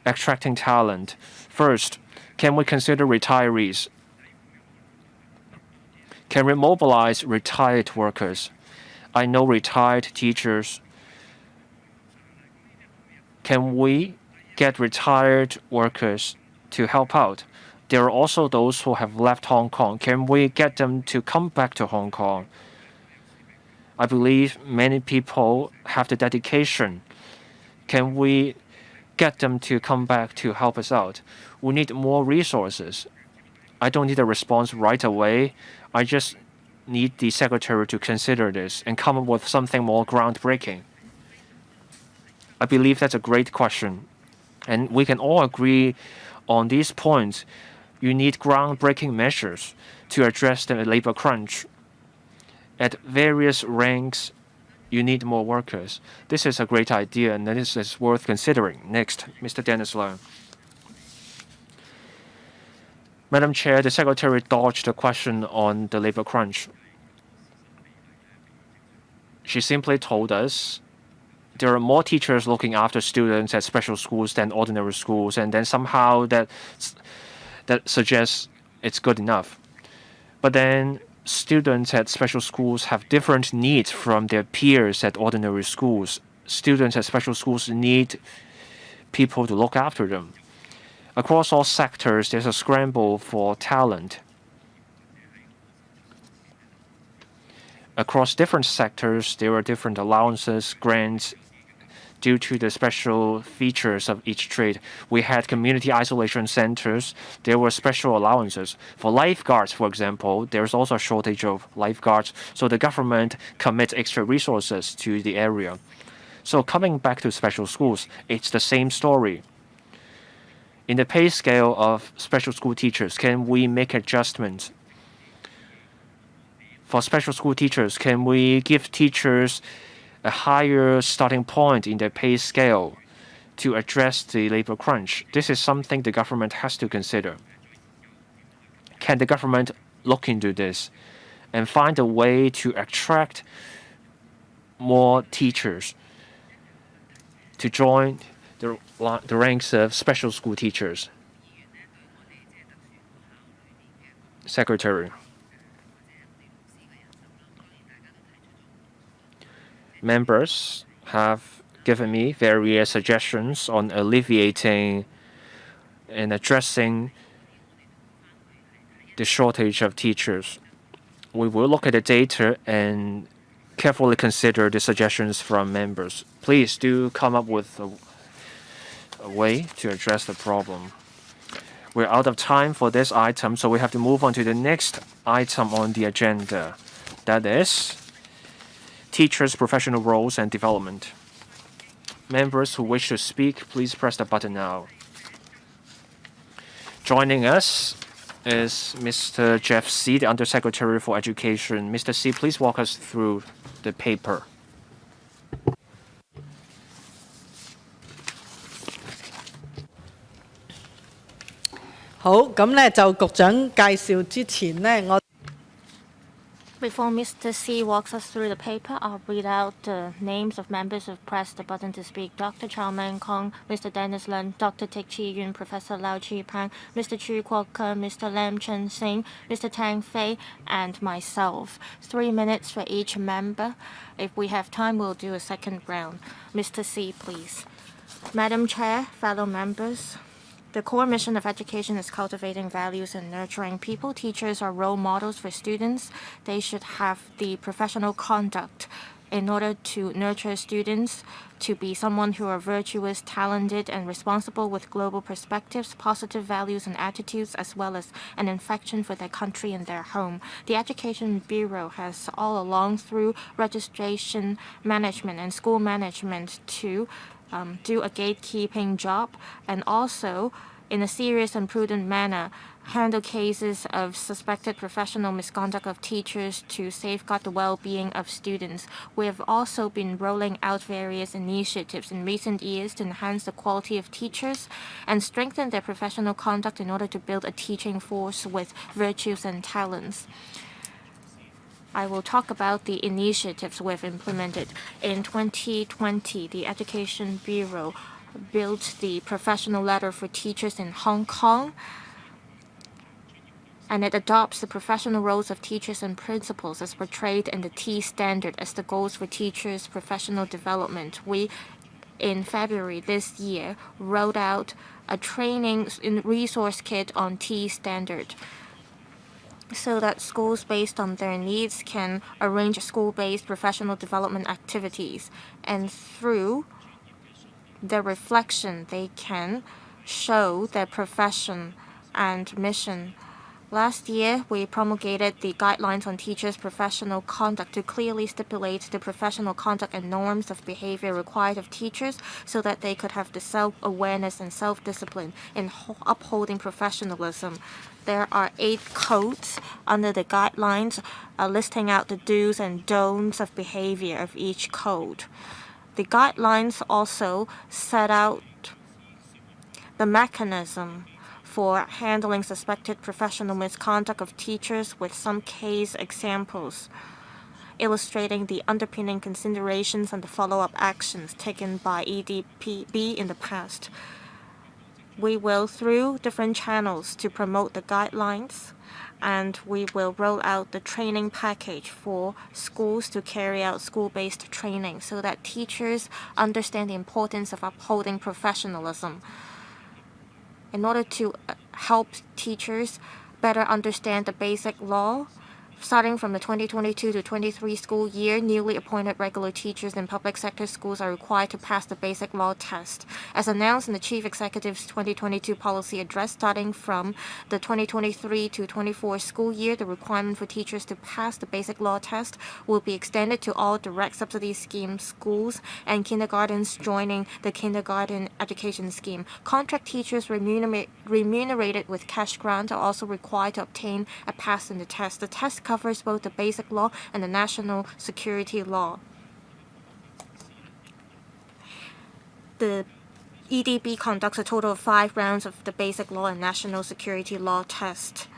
[SPEAKER 1] attracting talent. First, can we consider retirees? Can we mobilize retired workers? I know retired teachers. Can we get retired workers to help out? There are also those who have left Hong Kong. Can we get them to come back to Hong Kong? I believe many people have the dedication. Can we get them to come back to help us out? We need more resources. I don't need a response right away. I just need the Secretary to consider this and come up with something more groundbreaking. I believe that's a great question. And we can all agree on these points. You need groundbreaking measures to address the labor crunch. At various ranks, you need more workers. This is a great idea, and this is worth considering. Next, Mr. Dennis Leung. Madam Chair, the Secretary dodged the question on the labor crunch. She simply told us there are more teachers looking after students at special schools than ordinary schools, and then somehow that suggests it's good enough. But then students at special schools have different needs from their peers at ordinary schools. Students at special schools need people to look after them. Across all sectors, there's a scramble for talent. Across different sectors, there are different allowances, grants, due to the special features of each trade. We had community isolation centers. There were special allowances. For lifeguards, for example, there's also a shortage of lifeguards, so the government commits extra resources to the area. So coming back to special schools, it's the same story. In the pay scale of special school teachers, can we make adjustments? For special school teachers, can we give teachers a higher starting point in their pay scale to address the labor crunch? This is something the government has to consider. Can the government look into this and find a way to attract more teachers to join the ranks of special school teachers? Secretary. Members have given me various suggestions on alleviating and addressing the shortage of teachers. We will look at the data and carefully consider the suggestions from members. Please do come up with a way to address the problem. We're out of time for this item, so we have to move on to the next item on the agenda. That is teachers' professional roles and development. Members who wish to speak, please press the button now. Joining us is Mr. Jeff C., the Undersecretary for Education. Mr. C., please walk us through the paper.
[SPEAKER 3] 好，咁咧就局長介紹之前呢，我
[SPEAKER 2] Before Mr. C walks us through the paper, I'll read out the names of members who've pressed the button to speak. Dr. Chow Man Kong, Mr. Dennis Lun, Dr. Tik Chi Yun, Professor Lau Chi Pang, Mr. Chu Kwok Ke, Mr. Lam Chen Sing, Mr. Tang Fei, and myself. 3 minutes for each member. If we have time, we'll do a second round. Mr. C, please. Madam Chair, fellow members, the core mission of education is cultivating values and nurturing people. Teachers are role models for students. They should have the professional conduct in order to nurture students to be someone who are virtuous, talented, and responsible with global perspectives, positive values and attitudes, as well as an affection for their country and their home. The Education Bureau has all along, through registration management and school management, to do a gatekeeping job, and also in a serious and prudent manner handle cases of suspected professional misconduct of teachers to safeguard the well-being of students. We have also been rolling out various initiatives in recent years to enhance the quality of teachers and strengthen their professional conduct in order to build a teaching force with virtues and talents. I will talk about the initiatives we've implemented. In 2020, the Education Bureau built the professional letter for teachers in Hong Kong, and it adopts the professional roles of teachers and principals as portrayed in the T standard as the goals for teachers' professional development. We, in February this year, rolled out a training resource kit on T standard, so that schools based on their needs can arrange school-based professional development activities, and through their reflection they can show their profession and mission. Last year, we promulgated the guidelines on teachers' professional conduct to clearly stipulate the professional conduct and norms of behavior required of teachers so that they could have the self-awareness and self-discipline in upholding professionalism. There are 8 codes under the guidelines listing out the do's and don'ts of behavior of each code. The guidelines also set out the mechanism for handling suspected professional misconduct of teachers with some case examples. illustrating the underpinning considerations and the follow-up actions taken by EDPB in the past. We will, through different channels, to promote the guidelines, and we will roll out the training package for schools to carry out school-based training so that teachers understand the importance of upholding professionalism. In order to help teachers better understand the basic law, starting from the 2022 to 23 school year, newly appointed regular teachers in public sector schools are required to pass the basic law test. As announced in the Chief Executive's 2022 policy address, starting from the 2023 to 24 school year, the requirement for teachers to pass the basic law test will be extended to all direct subsidy scheme schools and kindergartens joining the kindergarten education scheme. Contract teachers remunerated with cash grant are also required to obtain a pass in the test. The test covers both the basic law and the national security law. The EDB conducts a total of 5 rounds of the basic law and national security law test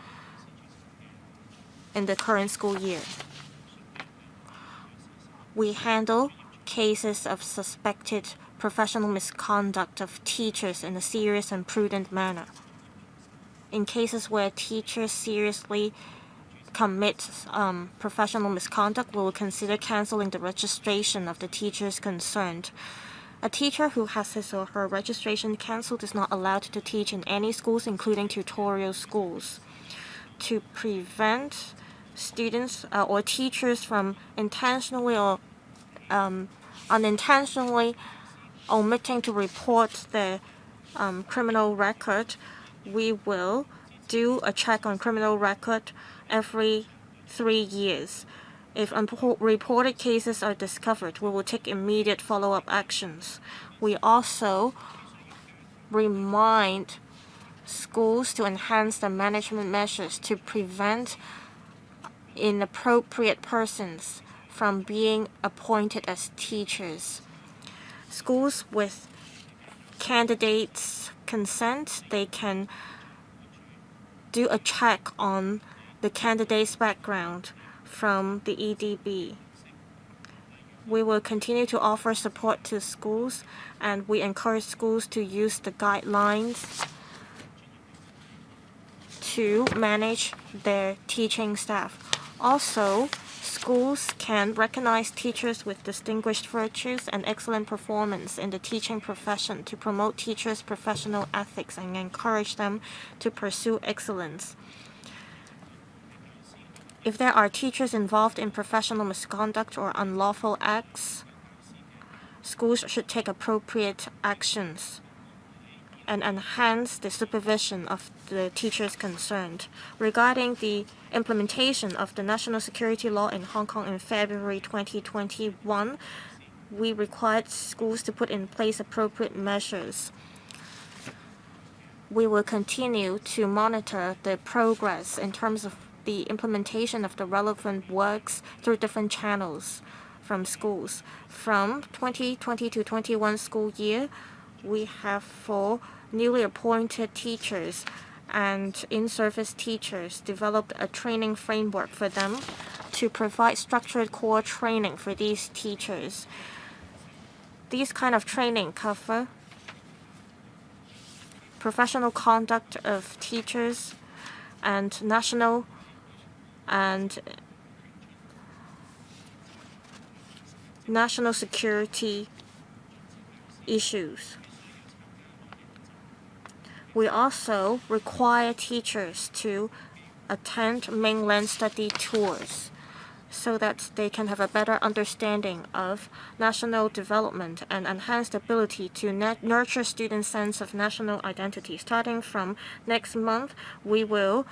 [SPEAKER 2] in the current school year. We handle cases of suspected professional misconduct of teachers in a serious and prudent manner. In cases where teachers seriously commit professional misconduct, we will consider canceling the registration of the teachers concerned. A teacher who has his or her registration cancelled is not allowed to teach in any schools, including tutorial schools. To prevent students or teachers from intentionally or unintentionally omitting to report their criminal record, we will do a check on criminal record every 3 years. If unreported cases are discovered, we will take immediate follow-up actions. We also remind schools to enhance the management measures to prevent inappropriate persons from being appointed as teachers. Schools with candidates' consent, they can do a check on the candidate's background from the EDB. We will continue to offer support to schools, and we encourage schools to use the guidelines to manage their teaching staff. Also, schools can recognize teachers with distinguished virtues and excellent performance in the teaching profession to promote teachers' professional ethics and encourage them to pursue excellence. If there are teachers involved in professional misconduct or unlawful acts, schools should take appropriate actions and enhance the supervision of the teachers concerned. Regarding the implementation of the national security law in Hong Kong in February 2021, we required schools to put in place appropriate measures. We will continue to monitor the progress in terms of the implementation of the relevant works through different channels from schools. From 2020 to 21 school year, we have 4 newly appointed teachers and in-service teachers developed a training framework for them to provide structured core training for these teachers. These kind of training cover professional conduct of teachers and national security issues. We also require teachers to attend mainland study tours so that they can have a better understanding of national development and enhance the ability to nurture students' sense of national identity. Starting from next month, we will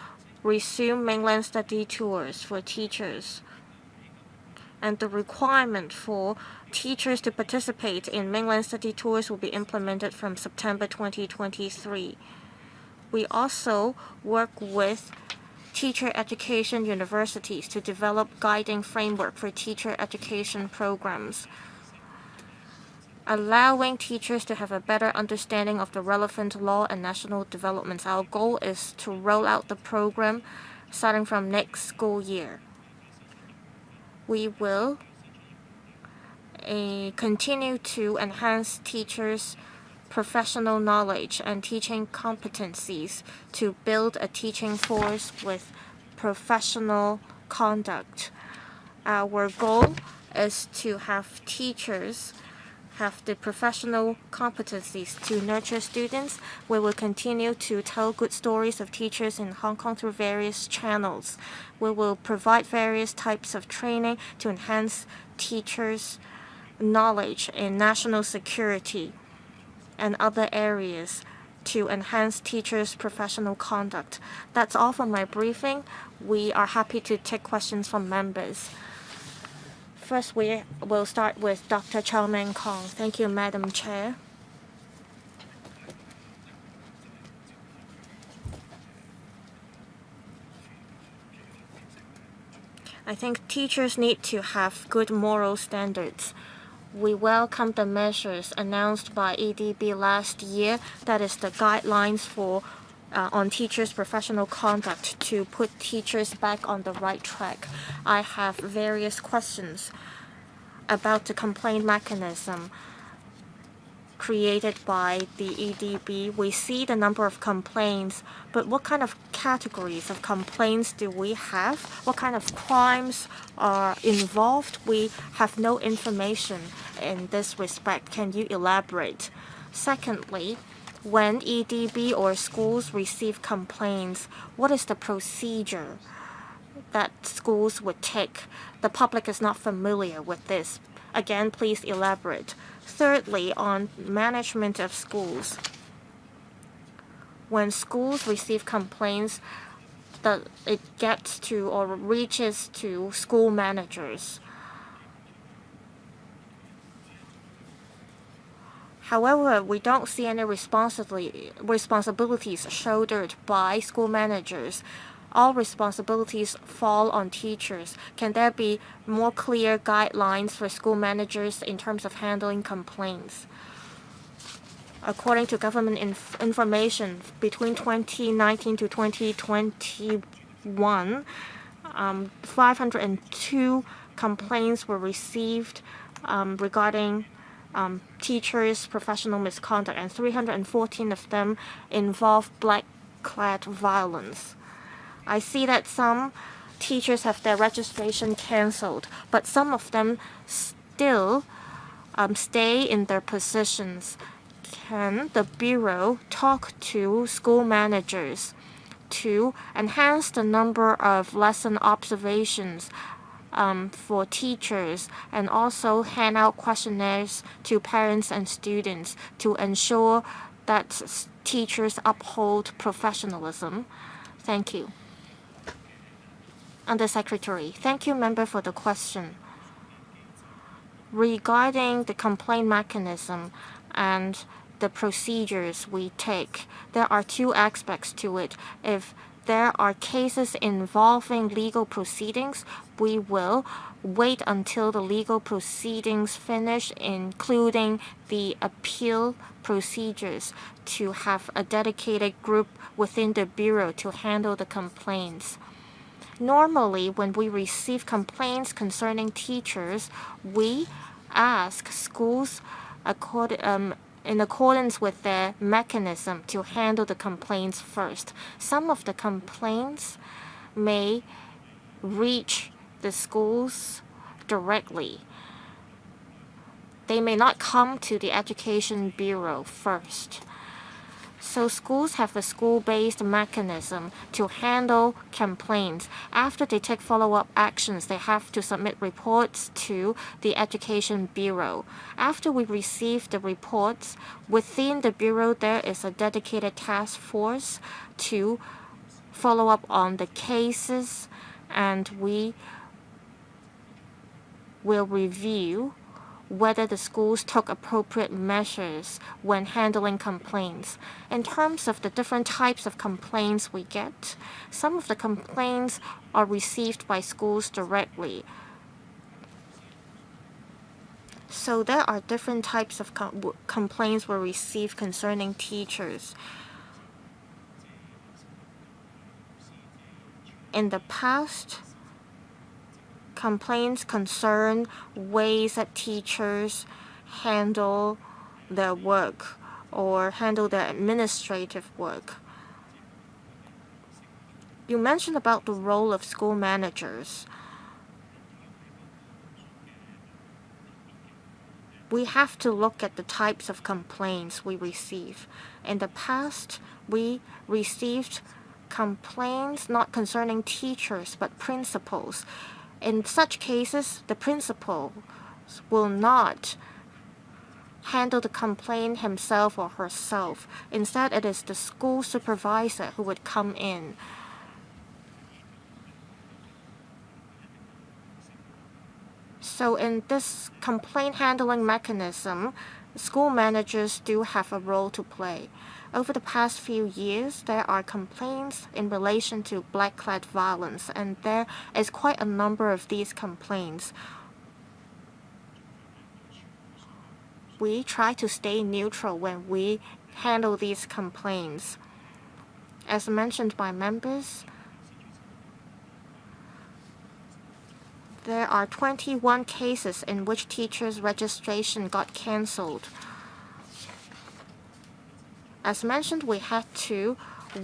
[SPEAKER 2] resume mainland study tours for teachers. And the requirement for teachers to participate in mainland study tours will be implemented from September 2023. We also work with teacher education universities to develop guiding framework for teacher education programs, allowing teachers to have a better understanding of the relevant law and national developments. Our goal is to roll out the program starting from next school year. We will continue to enhance teachers' professional knowledge and teaching competencies to build a teaching force with professional conduct. Our goal is to have teachers have the professional competencies to nurture students. We will continue to tell good stories of teachers in Hong Kong through various channels. We will provide various types of training to enhance teachers' knowledge in national security and other areas to enhance teachers' professional conduct. That's all from my briefing. We are happy to take questions from members. First, we will start with Dr. Chow Man Kong. Thank you, Madam Chair. I think teachers need to have good moral standards. We welcome the measures announced by EDB last year, that is the guidelines for on teachers' professional conduct to put teachers back on the right track. I have various questions about the complaint mechanism created by the EDB. We see the number of complaints, but what kind of categories of complaints do we have? What kind of crimes are involved? We have no information in this respect. Can you elaborate? Secondly, when EDB or schools receive complaints, what is the procedure that schools would take? The public is not familiar with this. Again, please elaborate. Thirdly, on management of schools. When schools receive complaints, it gets to or reaches to school managers. However, we don't see any responsibilities shouldered by school managers. All responsibilities fall on teachers. Can there be more clear guidelines for school managers in terms of handling complaints? According to government information, between 2019 to 2021, 502 complaints were received regarding teachers' professional misconduct, and 314 of them involve black-clad violence. I see that some teachers have their registration cancelled, but some of them still stay in their positions. Can the Bureau talk to school managers to enhance the number of lesson observations for teachers, and also hand out questionnaires to parents and students to ensure that teachers uphold professionalism? Thank you. Undersecretary. Thank you, member, for the question. Regarding the complaint mechanism and the procedures we take, there are two aspects to it. If there are cases involving legal proceedings, we will wait until the legal proceedings finish, including the appeal procedures, to have a dedicated group within the Bureau to handle the complaints. Normally, when we receive complaints concerning teachers, we ask schools in accordance with their mechanism to handle the complaints first. Some of the complaints may reach the schools directly. They may not come to the Education Bureau first. So schools have a school-based mechanism to handle complaints. After they take follow-up actions, they have to submit reports to the Education Bureau. After we receive the reports, within the Bureau there is a dedicated task force to follow up on the cases, and we will review whether the schools took appropriate measures when handling complaints. In terms of the different types of complaints we get, some of the complaints are received by schools directly. So there are different types of complaints we receive concerning teachers. In the past, complaints concern ways that teachers handle their work or handle their administrative work. You mentioned about the role of school managers. We have to look at the types of complaints we receive. In the past, we received complaints not concerning teachers but principals. In such cases, the principal will not handle the complaint himself or herself. Instead, it is the school supervisor who would come in. So in this complaint handling mechanism, school managers do have a role to play. Over the past few years, there are complaints in relation to black-clad violence, and there is quite a number of these complaints. We try to stay neutral when we handle these complaints. As mentioned by members, there are 21 cases in which teachers' registration got cancelled. As mentioned, we had to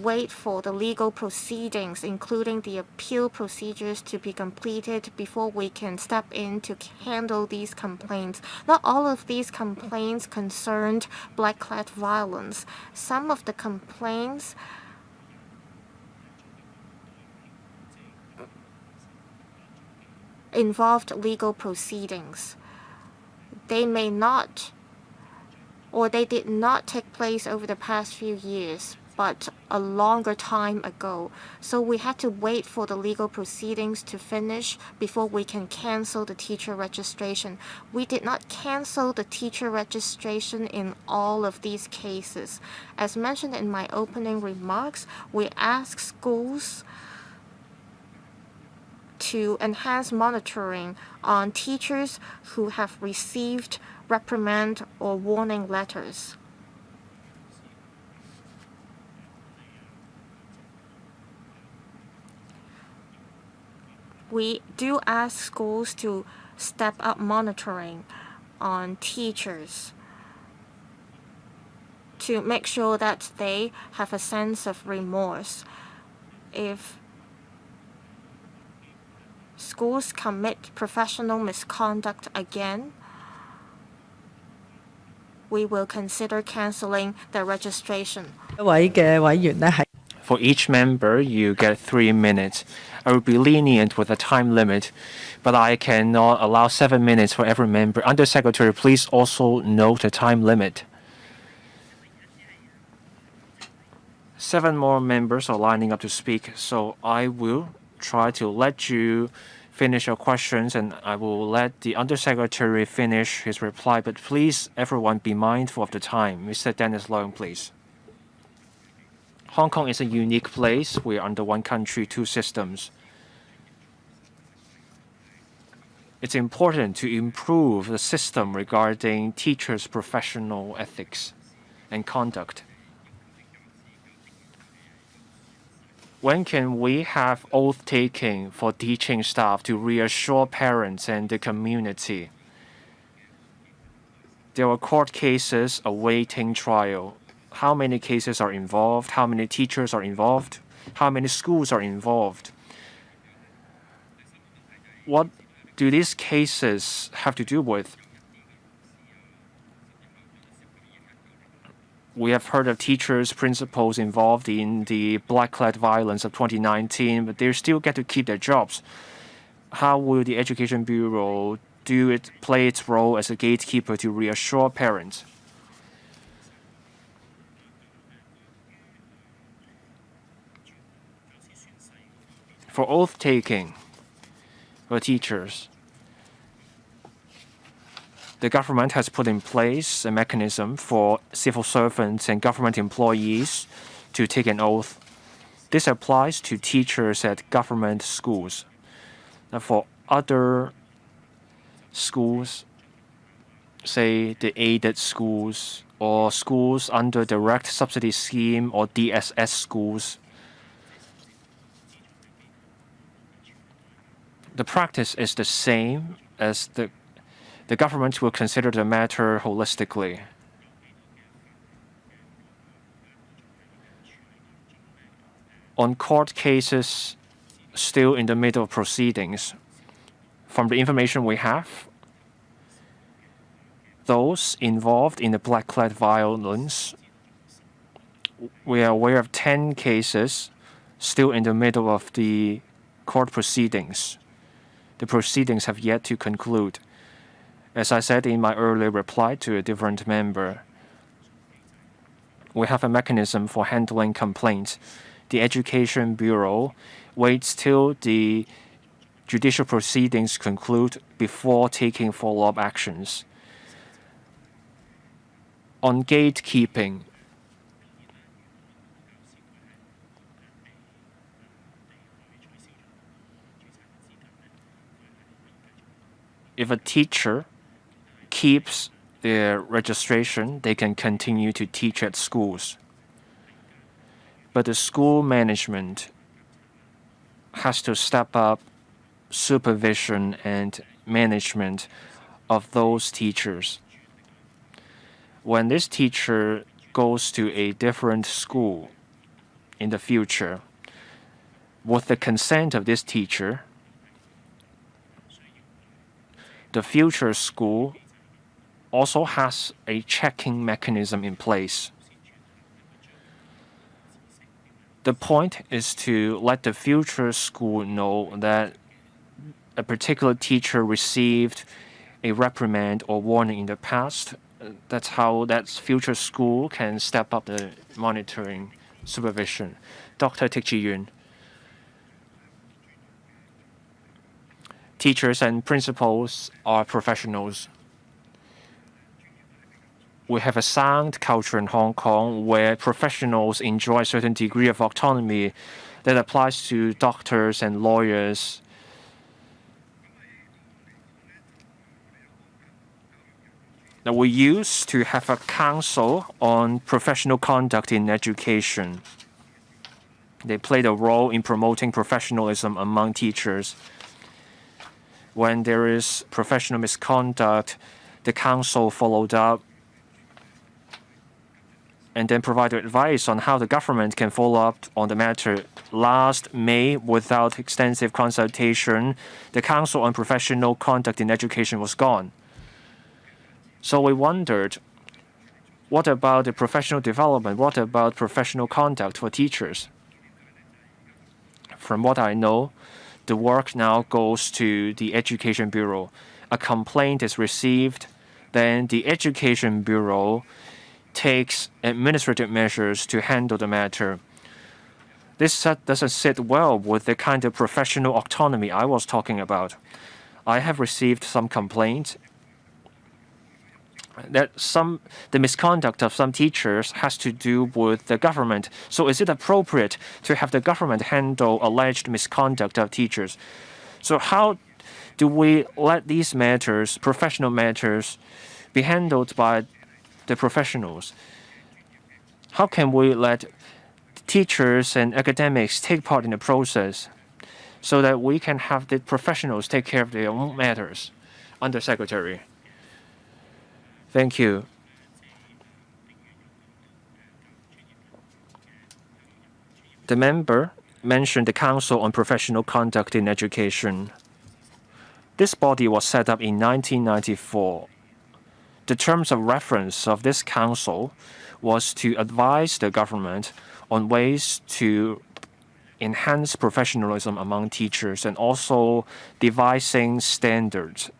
[SPEAKER 2] wait for the legal proceedings, including the appeal procedures, to be completed before we can step in to handle these complaints. Not all of these complaints concerned black-clad violence. Some of the complaints involved legal proceedings. They may not, or they did not take place over the past few years, but a longer time ago. So we had to wait for the legal proceedings to finish before we can cancel the teacher registration. We did not cancel the teacher registration in all of these cases. As mentioned in my opening remarks, we asked schools to enhance monitoring on teachers who have received reprimand or warning letters. We do ask schools to step up monitoring on teachers to make sure that they have a sense of remorse. If schools commit professional misconduct again, we will consider canceling their registration.
[SPEAKER 3] 一位嘅委員呢係
[SPEAKER 1] For each member, you get 3 minutes. I will be lenient with the time limit, but I cannot allow 7 minutes for every member. Undersecretary, please also note the time limit. 7 more members are lining up to speak, so I will try to let you finish your questions, and I will let the Undersecretary finish his reply, but please, everyone, be mindful of the time. Mr. Dennis Leung, please. Hong Kong is a unique place. We are under one country, two systems. It's important to improve the system regarding teachers' professional ethics and conduct. When can we have oath-taking for teaching staff to reassure parents and the community? There are court cases awaiting trial. How many cases are involved? How many teachers are involved? How many schools are involved? What do these cases have to do with? We have heard of teachers, principals involved in the black-clad violence of 2019, but they still get to keep their jobs. How will the Education Bureau play its role as a gatekeeper to reassure parents? For oath-taking for teachers, the government has put in place a mechanism for civil servants and government employees to take an oath. This applies to teachers at government schools. Now, for other schools, say the aided schools or schools under direct subsidy scheme or DSS schools, the practice is the same as the government will consider the matter holistically. On court cases still in the middle of proceedings, from the information we have, those involved in the black-clad violence, we are aware of 10 cases still in the middle of the court proceedings. The proceedings have yet to conclude. As I said in my earlier reply to a different member, we have a mechanism for handling complaints. The Education Bureau waits till the judicial proceedings conclude before taking follow-up actions. On gatekeeping, if a teacher keeps their registration, they can continue to teach at schools. But the school management has to step up supervision and management of those teachers. When this teacher goes to a different school in the future, with the consent of this teacher, the future school also has a checking mechanism in place. The point is to let the future school know that a particular teacher received a reprimand or warning in the past. That's how that future school can step up the monitoring supervision. Dr. Tik Ji-yun. Teachers and principals are professionals. We have a sound culture in Hong Kong where professionals enjoy a certain degree of autonomy that applies to doctors and lawyers. Now, we used to have a council on professional conduct in education. They played a role in promoting professionalism among teachers. When there is professional misconduct, the council followed up and then provided advice on how the government can follow up on the matter. Last May, without extensive consultation, the Council on Professional Conduct in Education was gone. So we wondered, what about the professional development? What about professional conduct for teachers? From what I know, the work now goes to the Education Bureau. A complaint is received, then the Education Bureau takes administrative measures to handle the matter. This doesn't sit well with the kind of professional autonomy I was talking about. I have received some complaints that the misconduct of some teachers has to do with the government. So is it appropriate to have the government handle alleged misconduct of teachers? So how do we let these matters, professional matters, be handled by the professionals? How can we let teachers and academics take part in the process so that we can have the professionals take care of their own matters? Undersecretary. Thank you. The member mentioned the Council on Professional Conduct in Education. This body was set up in 1994. The terms of reference of this council was to advise the government on ways to enhance professionalism among teachers and also devising standards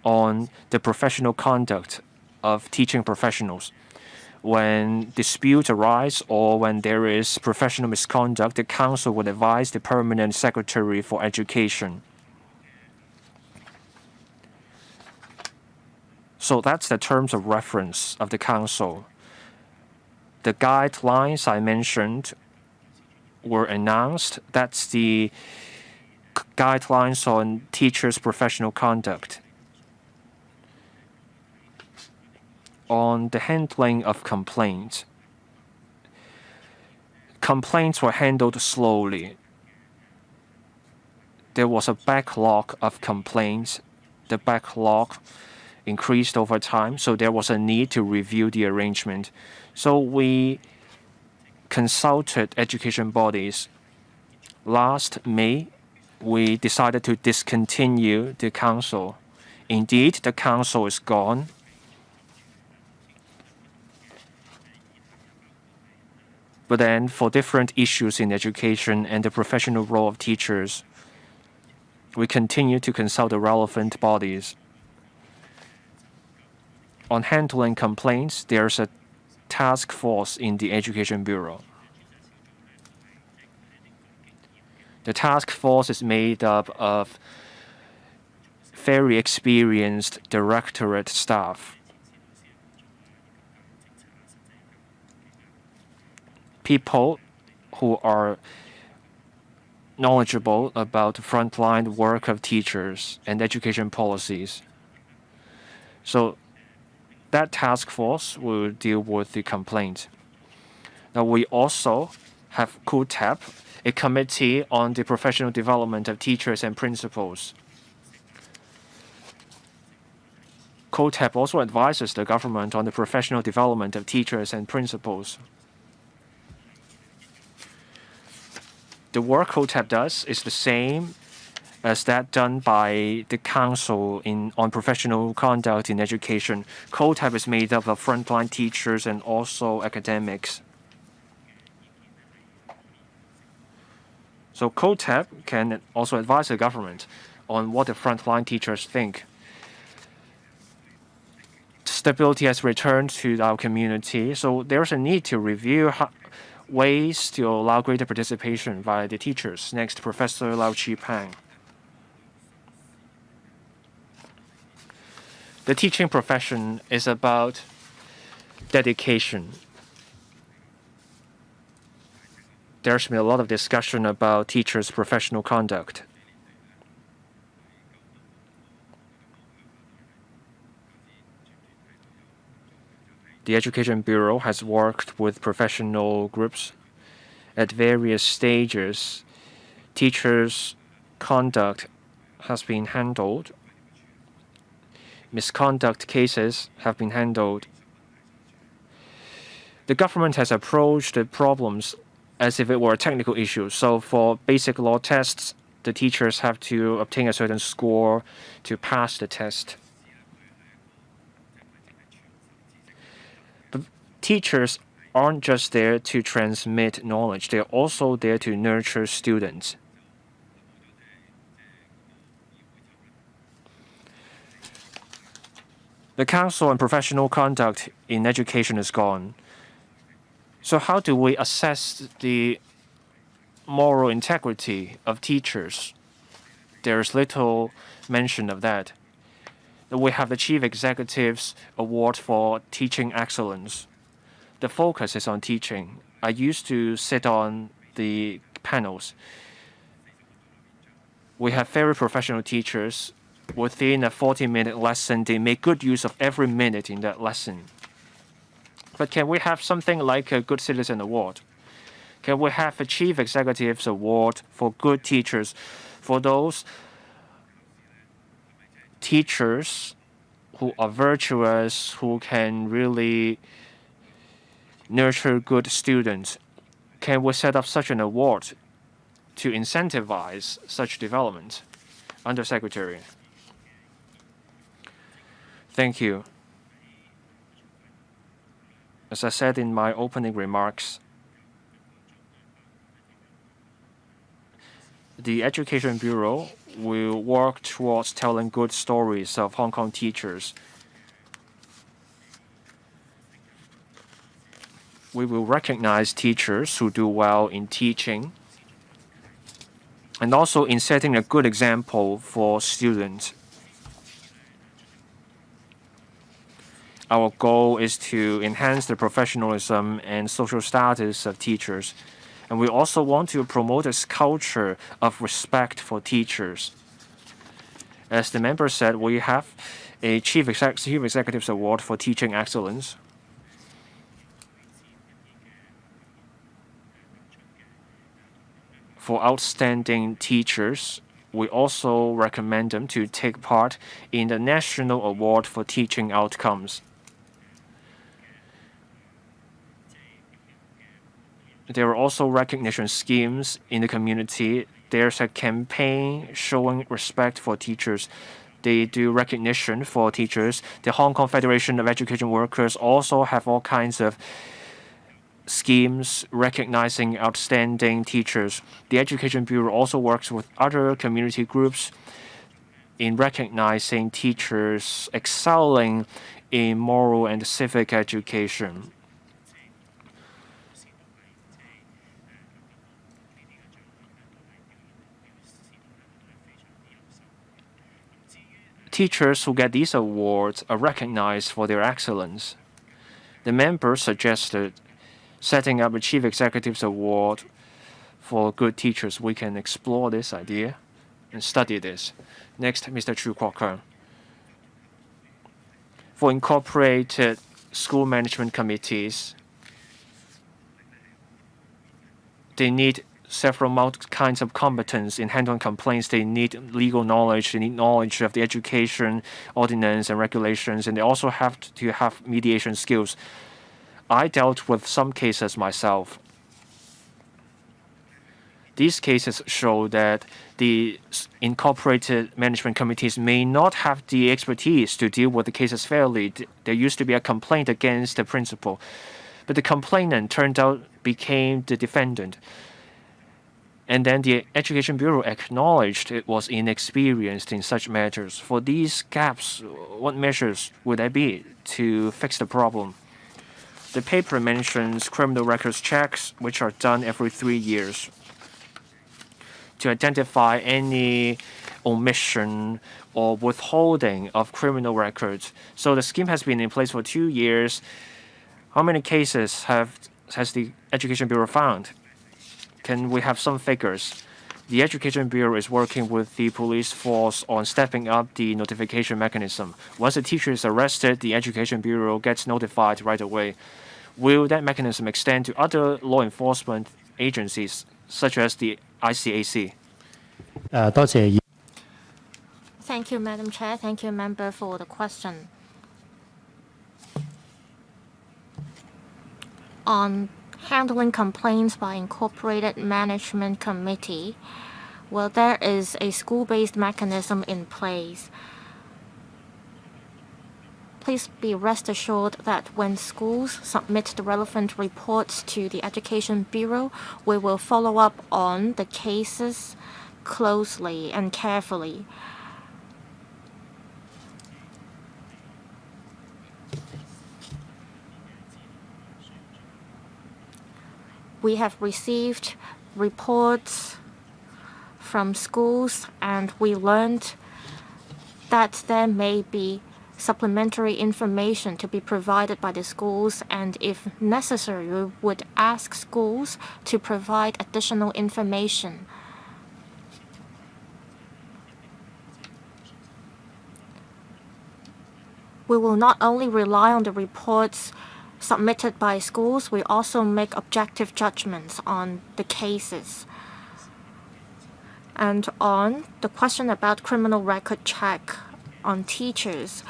[SPEAKER 1] on the professional conduct of teaching professionals. When disputes arise or when there is professional misconduct, the council would advise the permanent secretary for education. So that's the terms of reference of the council. The guidelines I mentioned were announced. That's the guidelines on teachers' professional conduct. On the handling of complaints, complaints were handled slowly. there was a backlog of complaints. The backlog increased over time, so there was a need to review the arrangement. So we consulted education bodies. Last May, we decided to discontinue the council. Indeed, the council is gone. But then, for different issues in education and the professional role of teachers, we continue to consult the relevant bodies. On handling complaints, there's a task force in the Education Bureau. The task force is made up of very experienced directorate staff. People who are knowledgeable about the frontline work of teachers and education policies. So that task force will deal with the complaint. Now we also have COTAP, a committee on the professional development of teachers and principals. COTAP also advises the government on the professional development of teachers and principals. The work COTAP does is the same as that done by the Council on Professional Conduct in Education. COTAP is made up of frontline teachers and also academics. So COTAP can also advise the government on what the frontline teachers think. Stability has returned to our community, so there's a need to review ways to allow greater participation by the teachers. Next, Professor Lau Chi-Pang. The teaching profession is about dedication. There's been a lot of discussion about teachers' professional conduct. The Education Bureau has worked with professional groups at various stages. Teachers' conduct has been handled. Misconduct cases have been handled. The government has approached the problems as if it were a technical issue. So for basic law tests, the teachers have to obtain a certain score to pass the test. But teachers aren't just there to transmit knowledge, they're also there to nurture students. The Council on Professional Conduct in Education is gone. So how do we assess the moral integrity of teachers? There is little mention of that. We have the Chief Executive's Award for Teaching Excellence. The focus is on teaching. I used to sit on the panels. We have very professional teachers. Within a 40-minute lesson, they make good use of every minute in that lesson. But can we have something like a Good Citizen Award? Can we have a Chief Executive's Award for good teachers, for those teachers who are virtuous, who can really nurture good students? Can we set up such an award to incentivize such development? Undersecretary. Thank you. As I said in my opening remarks, the Education Bureau will work towards telling good stories of Hong Kong teachers. We will recognize teachers who do well in teaching and also in setting a good example for students. Our goal is to enhance the professionalism and social status of teachers. And we also want to promote a culture of respect for teachers. As the member said, we have a Chief Executive's Award for Teaching Excellence. For outstanding teachers, we also recommend them to take part in the National Award for Teaching Outcomes. There are also recognition schemes in the community. There's a campaign showing respect for teachers. They do recognition for teachers. The Hong Kong Federation of Education Workers also have all kinds of schemes recognizing outstanding teachers. The Education Bureau also works with other community groups in recognizing teachers excelling in moral and civic education. Teachers who get these awards are recognized for their excellence. The members suggested setting up a Chief Executive's Award for good teachers. We can explore this idea and study this. Next, Mr. Chu Kwok-keung. For incorporated school management committees, they need several kinds of competence in handling complaints. They need legal knowledge, they need knowledge of the education ordinance and regulations, and they also have to have mediation skills. I dealt with some cases myself. These cases show that the incorporated management committees may not have the expertise to deal with the cases fairly. There used to be a complaint against the principal, but the complainant turned out became the defendant. And then the Education Bureau acknowledged it was inexperienced in such matters. For these gaps, what measures would there be to fix the problem? The paper mentions criminal records checks, which are done every 3 years, to identify any omission or withholding of criminal records. So the scheme has been in place for 2 years. How many cases has the Education Bureau found? Can we have some figures? The Education Bureau is working with the police force on stepping up the notification mechanism. Once a teacher is arrested, the Education Bureau gets notified right away. Will that mechanism extend to other law enforcement agencies, such as the ICAC?
[SPEAKER 2] Thank you, Madam Chair. Thank you, Member, for the question. On handling complaints by Incorporated Management Committee, well, there is a school-based mechanism in place. Please be rest assured that when schools submit the relevant reports to the Education Bureau, we will follow up on the cases closely and carefully. We have received reports from schools, and we learned that there may be supplementary information to be provided by the schools, and if necessary, we would ask schools to provide additional information. We will not only rely on the reports submitted by schools, we also make objective judgments on the cases. And on the question about criminal record check on teachers,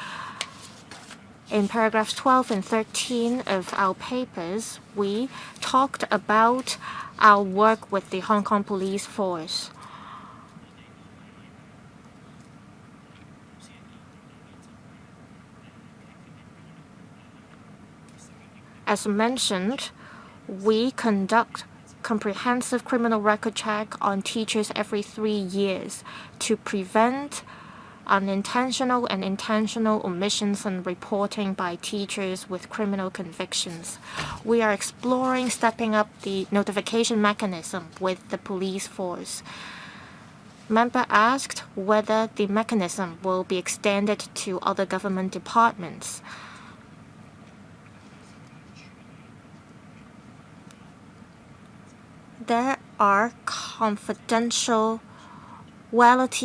[SPEAKER 2] in paragraphs 12 and 13 of our papers, we talked about our work with the Hong Kong Police Force. As mentioned, we conduct comprehensive criminal record check on teachers every 3 years to prevent unintentional and intentional omissions and reporting by teachers with criminal convictions. We are exploring stepping up the notification mechanism with the police force. Member asked whether the mechanism will be extended to other government departments. There are confidentiality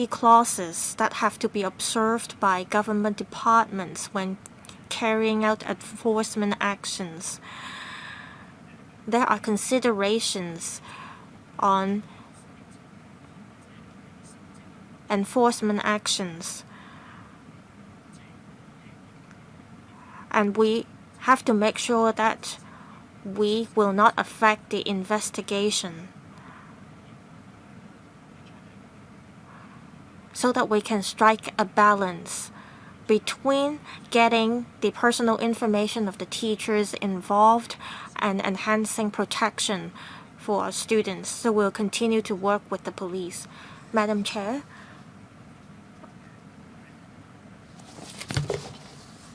[SPEAKER 2] clauses that have to be observed by government departments when carrying out enforcement actions. There are considerations on enforcement actions. And we have to make sure that we will not affect the investigation, so that we can strike a balance between getting the personal information of the teachers involved and enhancing protection for our students. So we'll continue to work with the police. Madam Chair,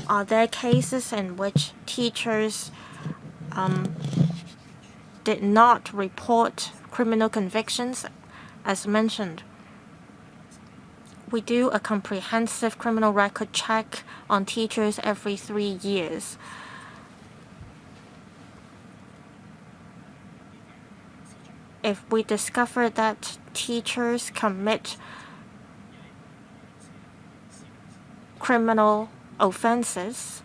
[SPEAKER 2] are there cases in which teachers did not report criminal convictions? As mentioned, we do a comprehensive criminal record check on teachers every 3 years. If we discover that teachers commit criminal offenses,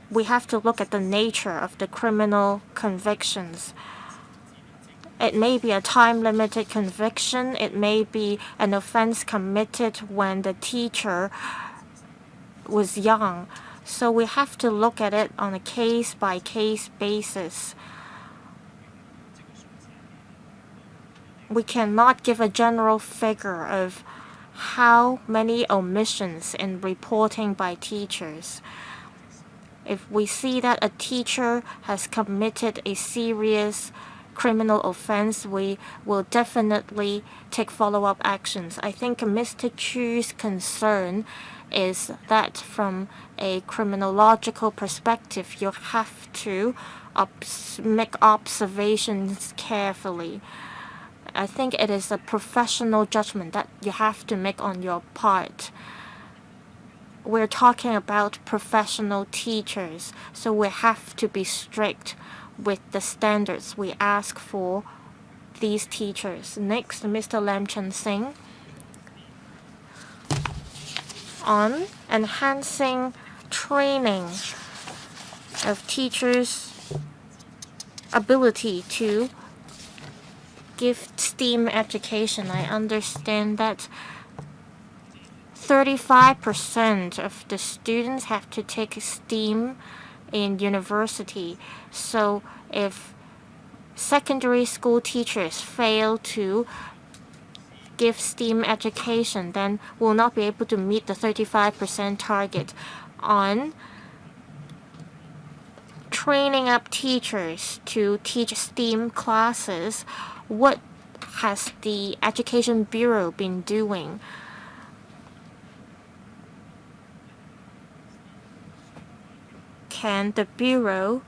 [SPEAKER 2] we have to look at the nature of the criminal convictions. It may be a time-limited conviction. It may be an offense committed when the teacher was young. So we have to look at it on a case-by-case basis. We cannot give a general figure of how many omissions in reporting by teachers. If we see that a teacher has committed a serious criminal offense, we will definitely take follow-up actions. I think Mr. Chu's concern is that from a criminological perspective, you have to make observations carefully. I think it is a professional judgment that you have to make on your part. We're talking about professional teachers, so we have to be strict with the standards we ask for these teachers. Next, Mr. Lam Chen Singh, on enhancing training of teachers' ability to give STEAM education. I understand that 35% of the students have to take STEAM in university. So if secondary school teachers fail to give STEAM education, then we'll not be able to meet the 35% target. On training up teachers to teach STEAM classes, what has the Education Bureau been doing? Can the Bureau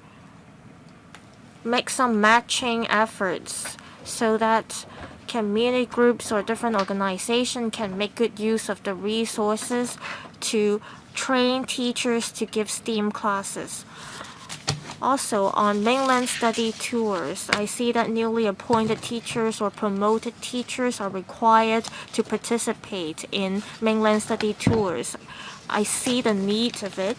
[SPEAKER 2] make some matching efforts so that community groups or different organizations can make good use of the resources to train teachers to give STEAM classes? Also, on mainland study tours, I see that newly appointed teachers or promoted teachers are required to participate in mainland study tours. I see the need of it.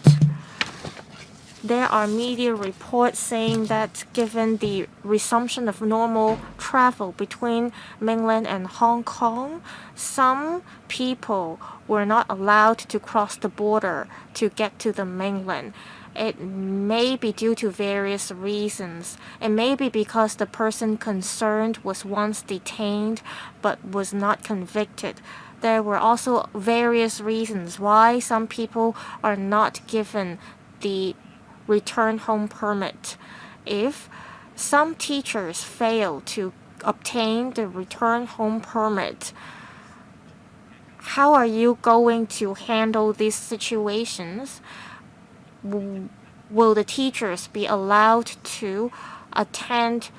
[SPEAKER 2] There are media reports saying that given the resumption of normal travel between mainland and Hong Kong, some people were not allowed to cross the border to get to the mainland. It may be due to various reasons. It may be because the person concerned was once detained but was not convicted. There were also various reasons why some people are not given the return home permit. If some teachers fail to obtain the return home permit, how are you going to handle these situations? Will the teachers be allowed to attend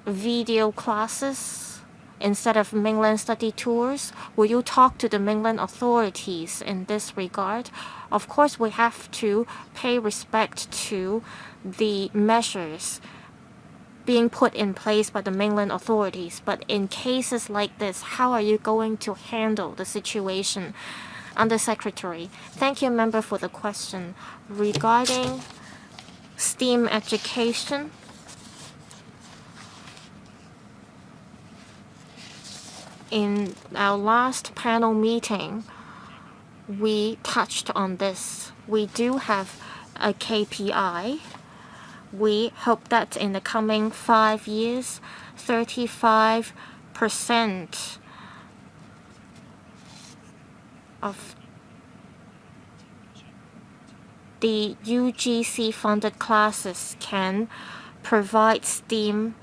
[SPEAKER 2] video classes instead of mainland study tours? Will you talk to the mainland authorities in this regard? Of course, we have to pay respect to the measures being put in place by the mainland authorities. But in cases like this, how are you going to handle the situation? Undersecretary, thank you, member, for the question. Regarding STEAM education, In our last panel meeting, we touched on this. We do have a KPI. We hope that in the coming 5 years, 35% of the UGC-funded classes can provide STEAM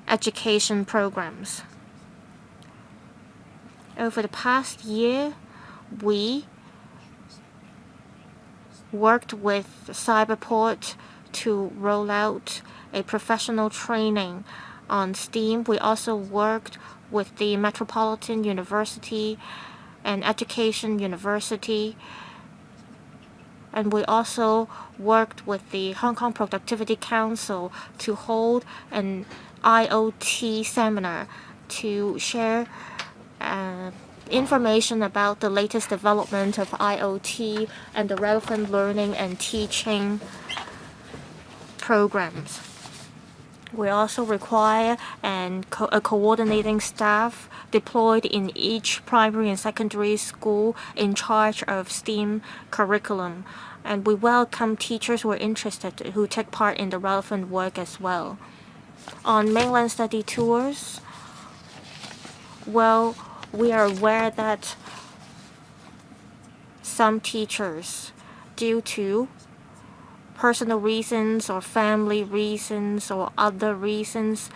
[SPEAKER 2] education programs. Over the past year, we worked with Cyberport to roll out a professional training on STEAM. We also worked with the Metropolitan University and Education University, and we also worked with the Hong Kong Productivity Council to hold an IoT seminar to share information about the latest development of IoT and the relevant learning and teaching programs. We also require a coordinating staff deployed in each primary and secondary school in charge of STEAM curriculum. And we welcome teachers who are interested who take part in the relevant work as well. On mainland study tours, well, we are aware that some teachers, due to personal reasons or family reasons or other reasons,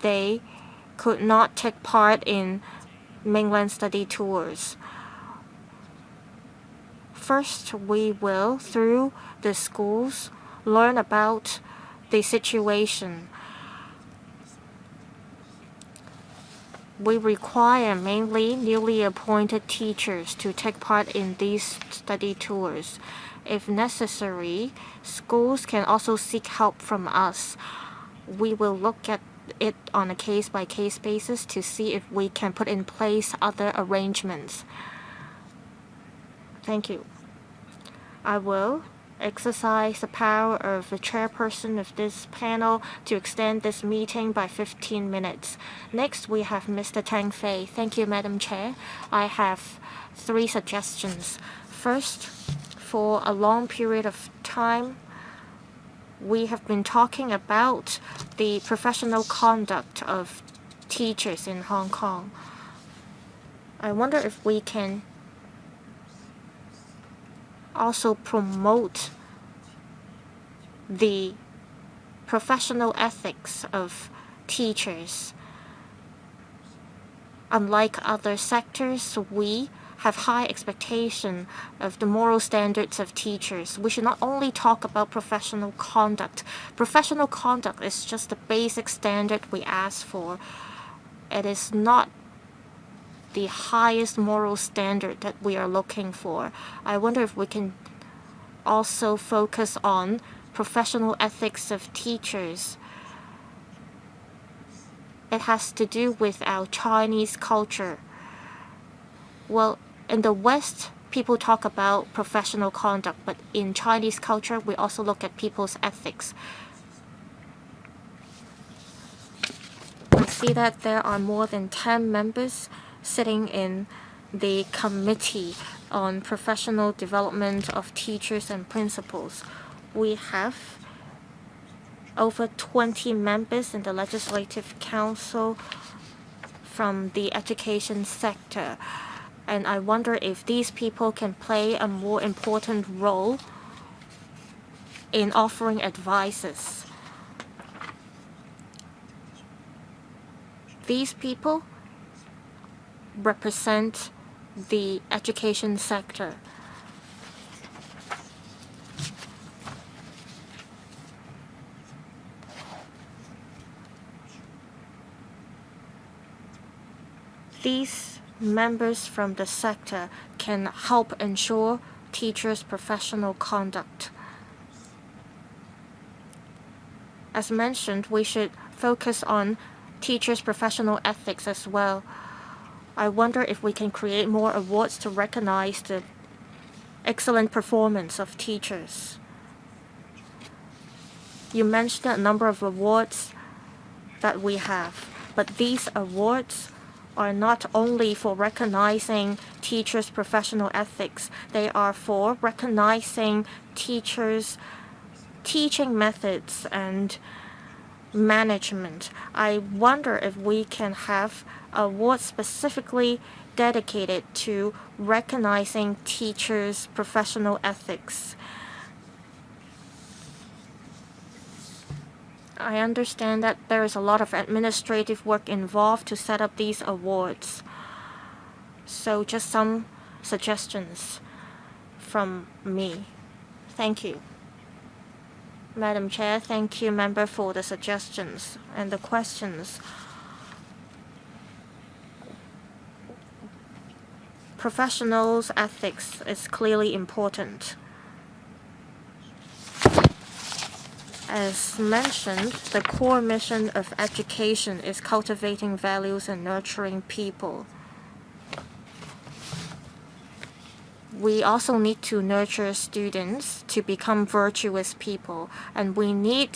[SPEAKER 2] they could not take part in mainland study tours. First, we will, through the schools, learn about the situation. We require mainly newly appointed teachers to take part in these study tours. If necessary, schools can also seek help from us. We will look at it on a case-by-case basis to see if we can put in place other arrangements. Thank you. I will exercise the power of the chairperson of this panel to extend this meeting by 15 minutes. Next, we have Mr. Tang Fei. Thank you, Madam Chair. I have 3 suggestions. First, for a long period of time, we have been talking about the professional conduct of teachers in Hong Kong. I wonder if we can also promote the professional ethics of teachers. Unlike other sectors, we have high expectation of the moral standards of teachers. We should not only talk about professional conduct. Professional conduct is just the basic standard we ask for. It is not the highest moral standard that we are looking for. I wonder if we can also focus on professional ethics of teachers. It has to do with our Chinese culture. Well, in the West, people talk about professional conduct, but in Chinese culture, we also look at people's ethics. I see that there are more than 10 members sitting in the Committee on Professional Development of Teachers and Principals. We have over 20 members in the Legislative Council from the education sector. And I wonder if these people can play a more important role in offering advices. These people represent the education sector. These members from the sector can help ensure teachers' professional conduct. As mentioned, we should focus on teachers' professional ethics as well. I wonder if we can create more awards to recognize the excellent performance of teachers. You mentioned a number of awards that we have. But these awards are not only for recognizing teachers' professional ethics, they are for recognizing teachers' teaching methods and management. I wonder if we can have awards specifically dedicated to recognizing teachers' professional ethics. I understand that there is a lot of administrative work involved to set up these awards. So just some suggestions from me. Thank you. Madam Chair, thank you, member, for the suggestions and the questions. Professionals' ethics is clearly important. As mentioned, the core mission of education is cultivating values and nurturing people. We also need to nurture students to become virtuous people, and we need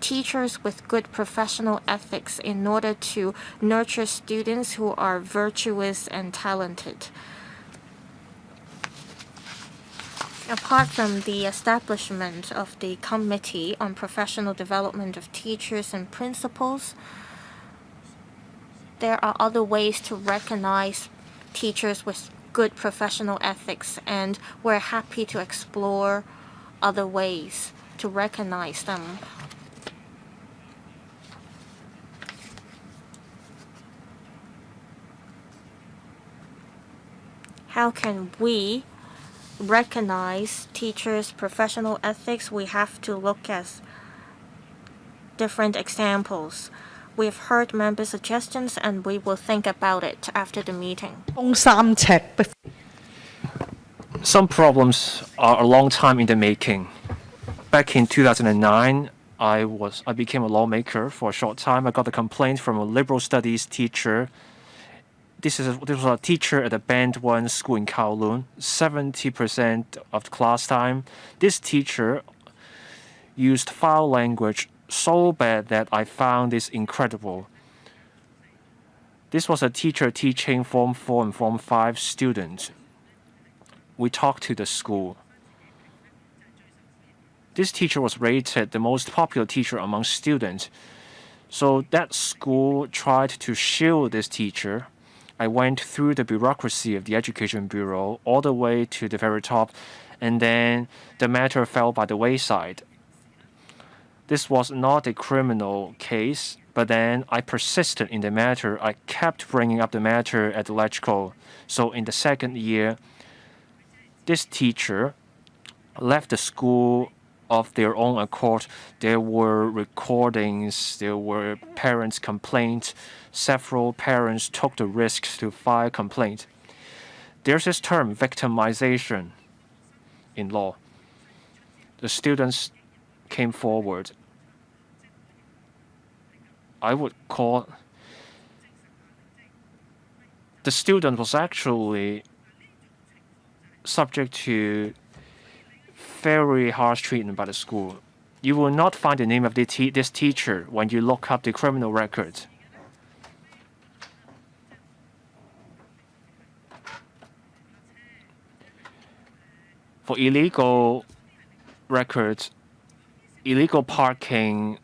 [SPEAKER 2] teachers with good professional ethics in order to nurture students who are virtuous and talented. Apart from the establishment of the Committee on Professional Development of Teachers and Principals, there are other ways to recognize teachers with good professional ethics, and we're happy to explore other ways to recognize them. How can we recognize teachers' professional ethics? We have to look at different examples. We've heard member suggestions and we will think about it after the meeting.
[SPEAKER 1] Some problems are a long time in the making. Back in 2009, I became a lawmaker for a short time. I got a complaint from a liberal studies teacher. This was a teacher at a Band 1 school in Kowloon. 70% of the class time, this teacher used foul language so bad that I found this incredible. This was a teacher teaching Form 4 and Form 5 students. We talked to the school. This teacher was rated the most popular teacher among students. So that school tried to shield this teacher. I went through the bureaucracy of the Education Bureau all the way to the very top, and then the matter fell by the wayside. This was not a criminal case, but then I persisted in the matter. I kept bringing up the matter at the LegCo. So in the second year, this teacher left the school of their own accord. There were recordings, there were parents' complaints. Several parents took the risks to file complaint. There's this term, victimization, in law. The students came forward. I would call the student was actually subject to very harsh treatment by the school. You will not find the name of this teacher when you look up the criminal records. For illegal records, illegal parking,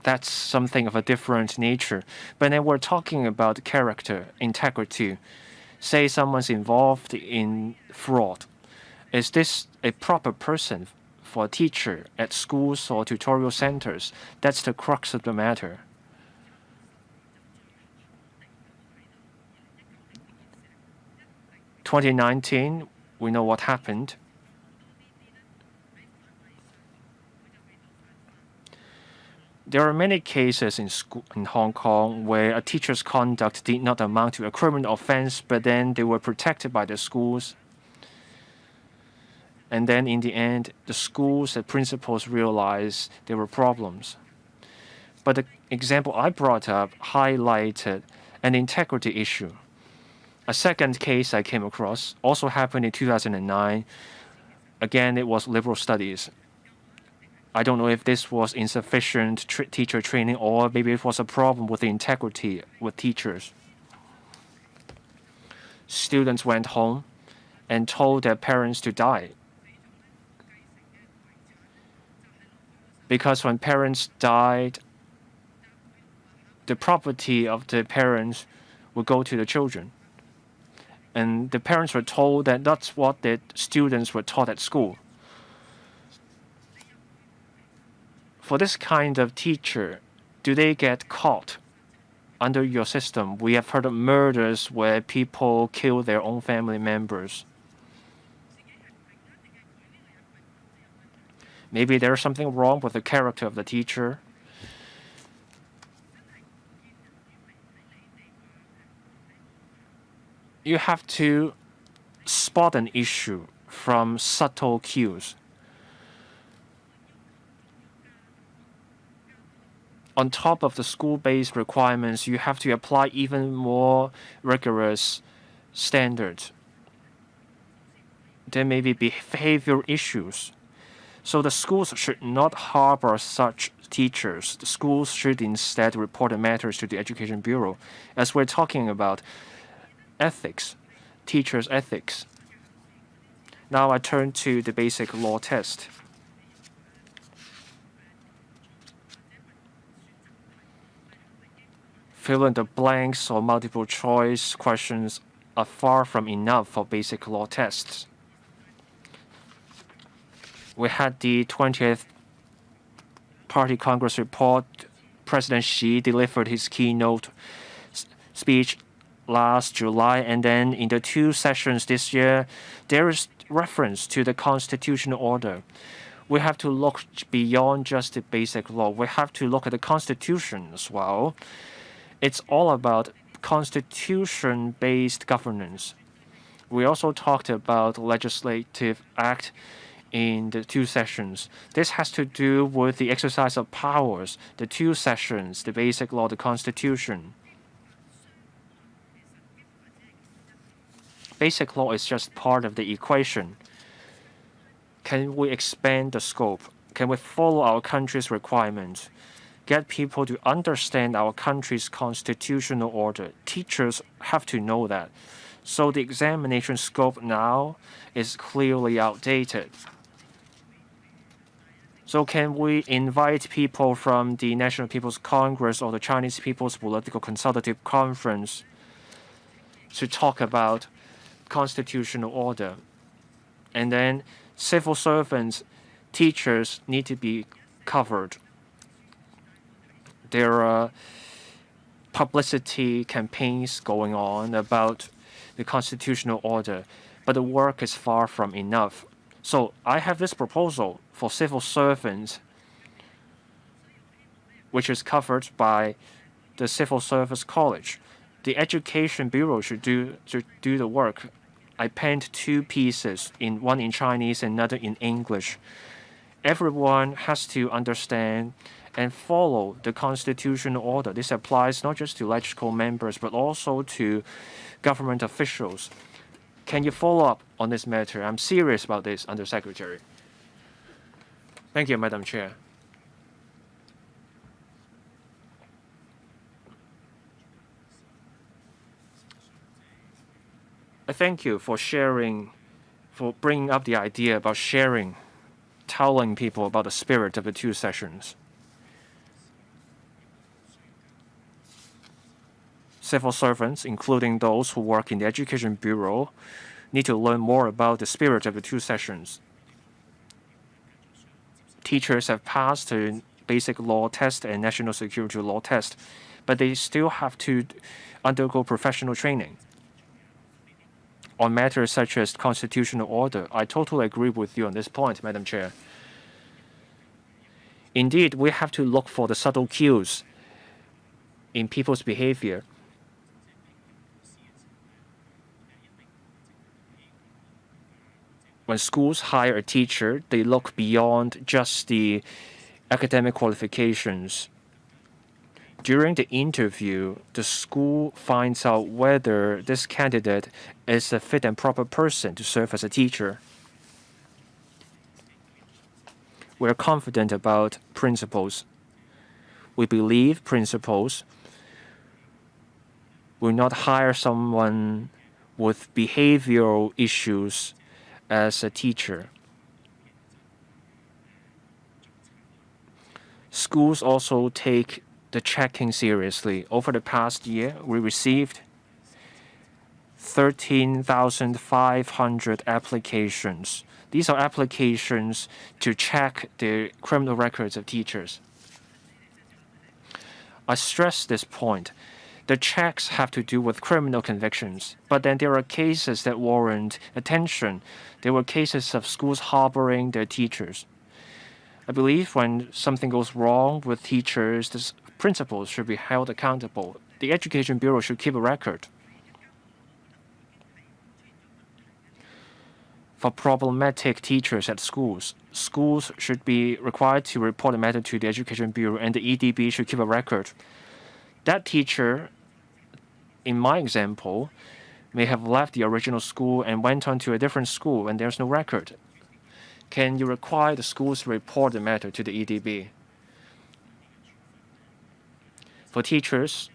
[SPEAKER 1] that's something of a different nature. But then we're talking about character, integrity. Say someone's involved in fraud. Is this a proper person for a teacher at schools or tutorial centers? That's the crux of the matter. In 2019, we know what happened. There are many cases in Hong Kong where a teacher's conduct did not amount to a criminal offense, but then they were protected by the schools. And then in the end, the schools and principals realized there were problems. But the example I brought up highlighted an integrity issue. A second case I came across also happened in 2009. Again, it was liberal studies. I don't know if this was insufficient teacher training or maybe it was a problem with the integrity with teachers. Students went home and told their parents to die. Because when parents died, the property of the parents would go to the children. And the parents were told that that's what the students were taught at school. For this kind of teacher, do they get caught under your system? We have heard of murders where people kill their own family members. Maybe there's something wrong with the character of the teacher. You have to spot an issue from subtle cues. On top of the school-based requirements, you have to apply even more rigorous standards. There may be behavioral issues. So the schools should not harbor such teachers. The schools should instead report the matters to the Education Bureau. As we're talking about ethics, teachers' ethics. Now I turn to the basic law test. Fill in the blanks or multiple choice questions are far from enough for basic law tests. We had the 20th Party Congress report. President Xi delivered his keynote speech last July, and then in the 2 sessions this year, there is reference to the constitutional order. We have to look beyond just the basic law. We have to look at the constitution as well. It's all about constitution-based governance. We also talked about Legislative Act in the 2 sessions. This has to do with the exercise of powers, the 2 sessions, the basic law, the constitution. Basic law is just part of the equation. Can we expand the scope? Can we follow our country's requirements? Get people to understand our country's constitutional order. Teachers have to know that. So the examination scope now is clearly outdated. So can we invite people from the National People's Congress or the Chinese People's Political Consultative Conference to talk about constitutional order? And then civil servants, teachers need to be covered. There are publicity campaigns going on about the constitutional order, but the work is far from enough. So I have this proposal for civil servants, which is covered by the Civil Service College. The Education Bureau should do the work. I penned 2 pieces, one in Chinese and another in English. Everyone has to understand and follow the constitutional order. This applies not just to legislative members, but also to government officials. Can you follow up on this matter? I'm serious about this, Undersecretary. Thank you, Madam Chair. I thank you for bringing up the idea about sharing, telling people about the spirit of the 2 sessions. Civil servants, including those who work in the Education Bureau, need to learn more about the spirit of the 2 sessions. Teachers have passed the basic law test and national security law test, but they still have to undergo professional training. On matters such as constitutional order, I totally agree with you on this point, Madam Chair. Indeed, we have to look for the subtle cues in people's behavior. When schools hire a teacher, they look beyond just the academic qualifications. During the interview, the school finds out whether this candidate is a fit and proper person to serve as a teacher. We are confident about principals. We believe principals will not hire someone with behavioral issues as a teacher. Schools also take the checking seriously. Over the past year, we received 13,500 applications. These are applications to check the criminal records of teachers. I stress this point. The checks have to do with criminal convictions, but then there are cases that warrant attention. There were cases of schools harboring their teachers. I believe when something goes wrong with teachers, the principals should be held accountable. The Education Bureau should keep a record. For problematic teachers at schools, schools should be required to report the matter to the Education Bureau, and the EDB should keep a record. That teacher, in my example, may have left the original school and went on to a different school, and there's no record. Can you require the schools to report the matter to the EDB? For teachers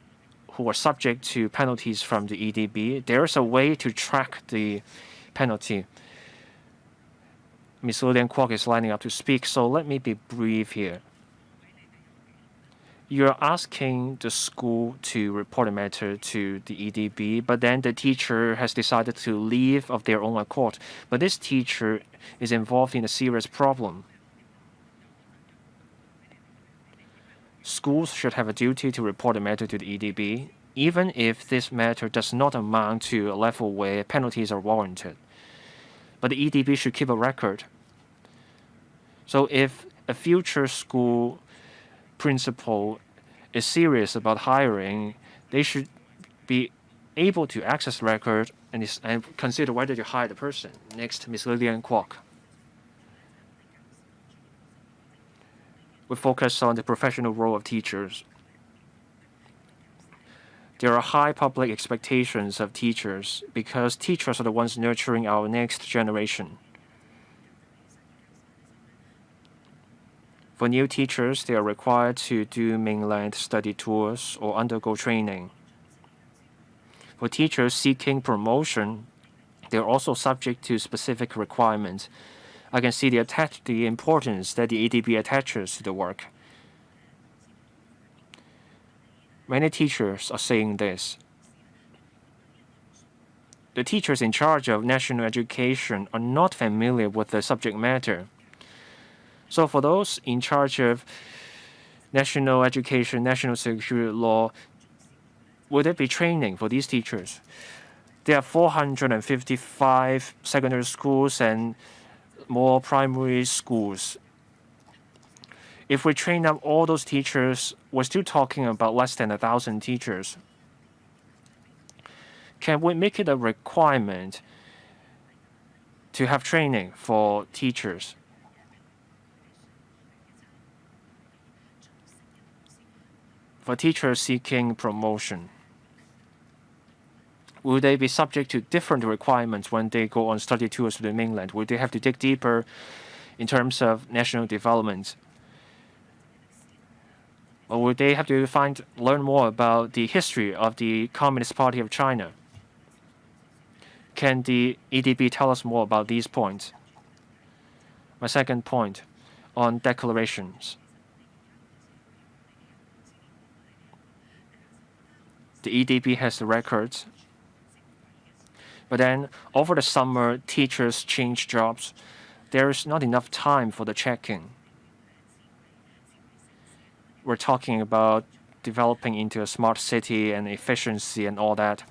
[SPEAKER 1] who are subject to penalties from the EDB, there is a way to track the penalty. Ms. Lilian Kwok is lining up to speak, so let me be brief here. You're asking the school to report a matter to the EDB, but then the teacher has decided to leave of their own accord. But this teacher is involved in a serious problem. Schools should have a duty to report a matter to the EDB, even if this matter does not amount to a level where penalties are warranted. But the EDB should keep a record. So if a future school principal is serious about hiring, they should be able to access the record and consider whether to hire the person. Next, Ms. Lilian Kwok. We focus on the professional role of teachers. There are high public expectations of teachers because teachers are the ones nurturing our next generation. For new teachers, they are required to do mainland study tours or undergo training. For teachers seeking promotion, they are also subject to specific requirements. I can see the importance that the EDB attaches to the work. Many teachers are saying this. The teachers in charge of national education are not familiar with the subject matter. So for those in charge of national education, national security law, would there be training for these teachers? There are 455 secondary schools and more primary schools. If we train up all those teachers, we're still talking about less than 1,000 teachers. Can we make it a requirement to have training for teachers? For teachers seeking promotion, will they be subject to different requirements when they go on study tours to the mainland? Will they have to dig deeper in terms of national development? Or will they have to learn more about the history of the Communist Party of China? Can the EDB tell us more about these points? My second point on declarations. The EDB has the records, but then over the summer, teachers change jobs. There is not enough time for the checking. We're talking about developing into a smart city and efficiency and all that.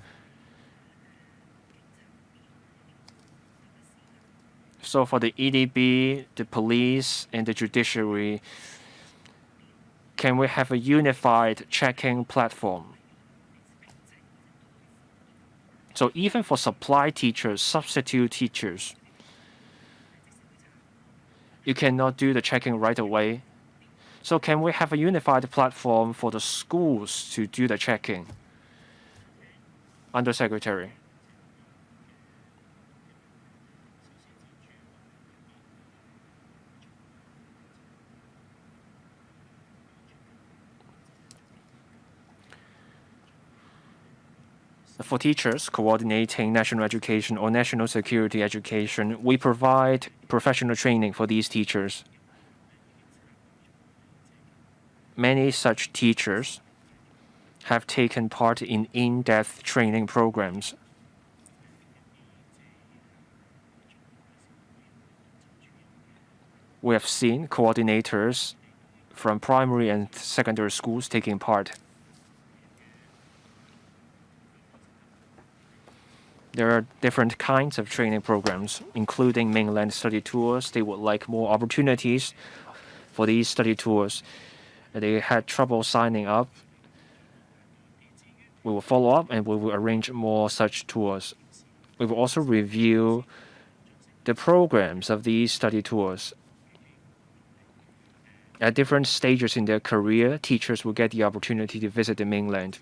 [SPEAKER 1] So for the EDB, the police, and the judiciary, can we have a unified checking platform? So even for supply teachers, substitute teachers, you cannot do the checking right away. So can we have a unified platform for the schools to do the checking? Undersecretary. For teachers coordinating national education or national security education, we provide professional training for these teachers. Many such teachers have taken part in in-depth training programs. We have seen coordinators from primary and secondary schools taking part. There are different kinds of training programs, including mainland study tours. They would like more opportunities for these study tours. They had trouble signing up. We will follow up and we will arrange more such tours. We will also review the programs of these study tours. At different stages in their career, teachers will get the opportunity to visit the mainland.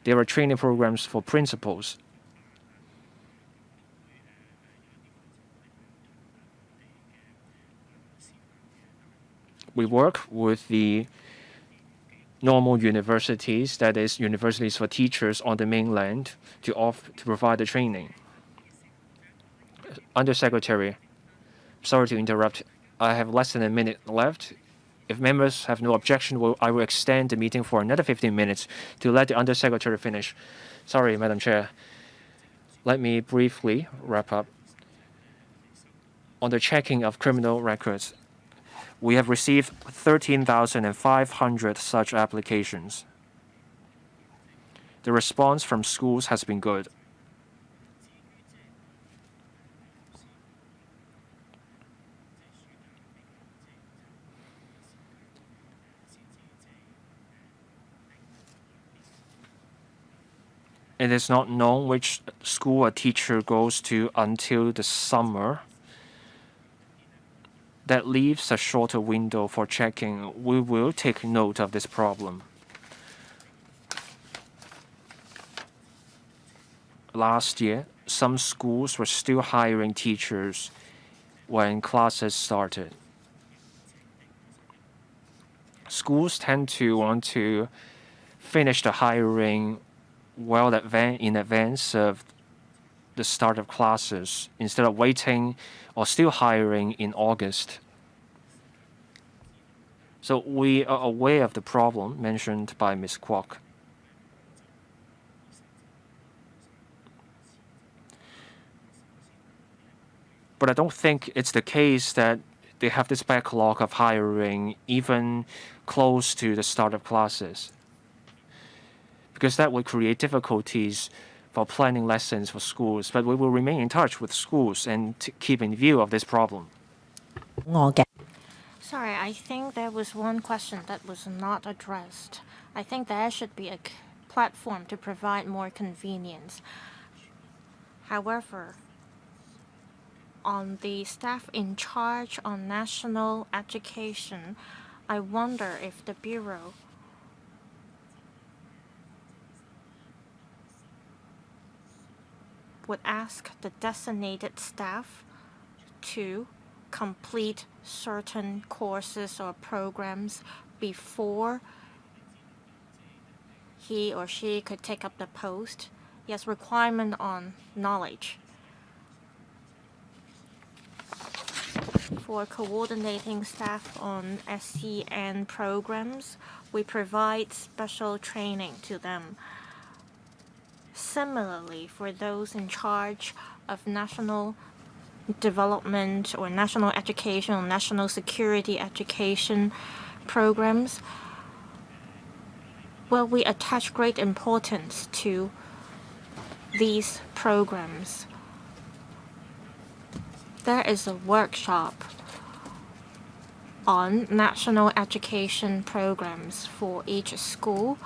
[SPEAKER 1] There are training programs for principals. We work with the normal universities, that is, universities for teachers on the mainland, to provide the training. Undersecretary, sorry to interrupt. I have less than a minute left. If members have no objection, I will extend the meeting for another 15 minutes to let the Undersecretary finish. Sorry, Madam Chair. Let me briefly wrap up. On the checking of criminal records, we have received 13,500 such applications. The response from schools has been good. It is not known which school a teacher goes to until the summer. That leaves a shorter window for checking. We will take note of this problem. Last year, some schools were still hiring teachers when classes started. Schools tend to want to finish the hiring well in advance of the start of classes instead of waiting or still hiring in August. So we are aware of the problem mentioned by Ms. Kwok. But I don't think it's the case that they have this backlog of hiring even close to the start of classes, because that would create difficulties for planning lessons for schools. But we will remain in touch with schools and keep in view of this problem.
[SPEAKER 2] Sorry, I think there was one question that was not addressed. I think there should be a platform to provide more convenience. However, on the staff in charge on national education, I wonder if the Bureau would ask the designated staff to complete certain courses or programs before he or she could take up the post. Yes, requirement on knowledge. For coordinating staff on SCN programs, we provide special training to them. Similarly, for those in charge of national development or national education or national security education programs, well, we attach great importance to these programs. There is a workshop on national education programs for each school.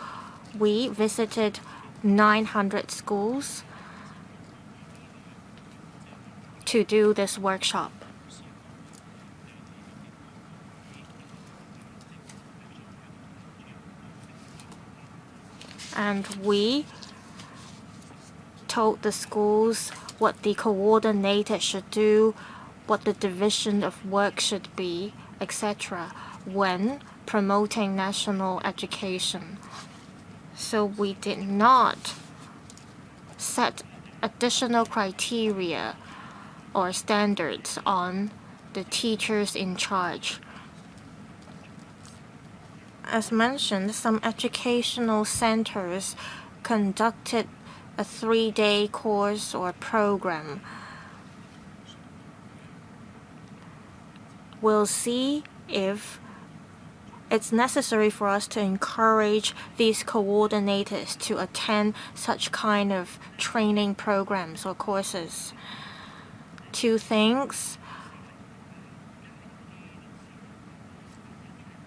[SPEAKER 2] We visited 900 schools to do this workshop. And we told the schools what the coordinator should do, what the division of work should be, etc., when promoting national education. So we did not set additional criteria or standards on the teachers in charge. As mentioned, some educational centers conducted a 3-day course or program. We'll see if it's necessary for us to encourage these coordinators to attend such kind of training programs or courses. 2 things.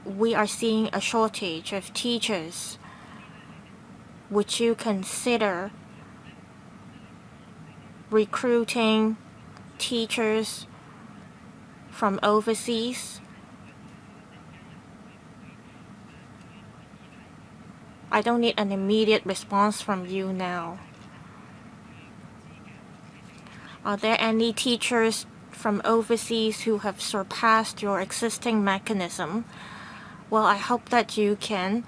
[SPEAKER 2] We are seeing a shortage of teachers. Would you consider recruiting teachers from overseas? I don't need an immediate response from you now. Are there any teachers from overseas who have surpassed your existing mechanism? Well, I hope that you can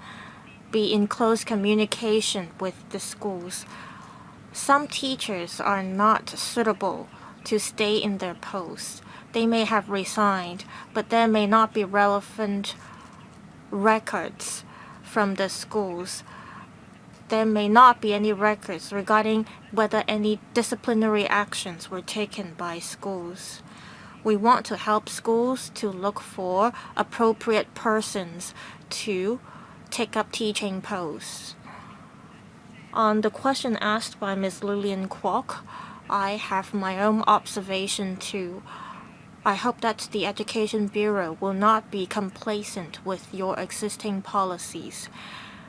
[SPEAKER 2] be in close communication with the schools. Some teachers are not suitable to stay in their posts. They may have resigned, but there may not be relevant records from the schools. There may not be any records regarding whether any disciplinary actions were taken by schools. We want to help schools to look for appropriate persons to take up teaching posts. On the question asked by Ms. Lillian Kwok, I have my own observation too. I hope that the Education Bureau will not be complacent with your existing policies.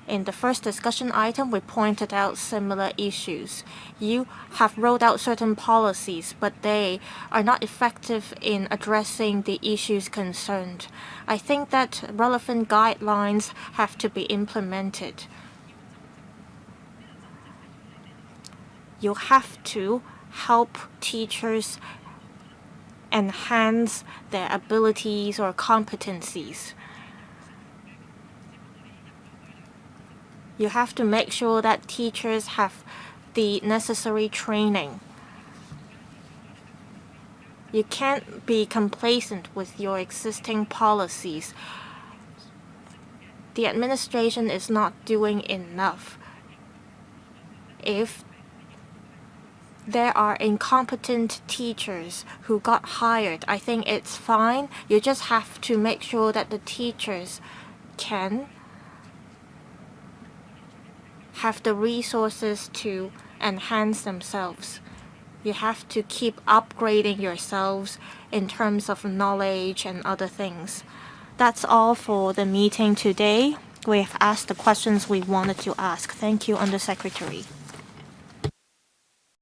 [SPEAKER 2] In the first discussion item, we pointed out similar issues. You have rolled out certain policies, but they are not effective in addressing the issues concerned. I think that relevant guidelines have to be implemented. You have to help teachers enhance their abilities or competencies. You have to make sure that teachers have the necessary training. You can't be complacent with your existing policies. The administration is not doing enough. If there are incompetent teachers who got hired, I think it's fine. You just have to make sure that the teachers can have the resources to enhance themselves. You have to keep upgrading yourselves in terms of knowledge and other things. That's all for the meeting today. We have asked the questions we wanted to ask. Thank you, Undersecretary.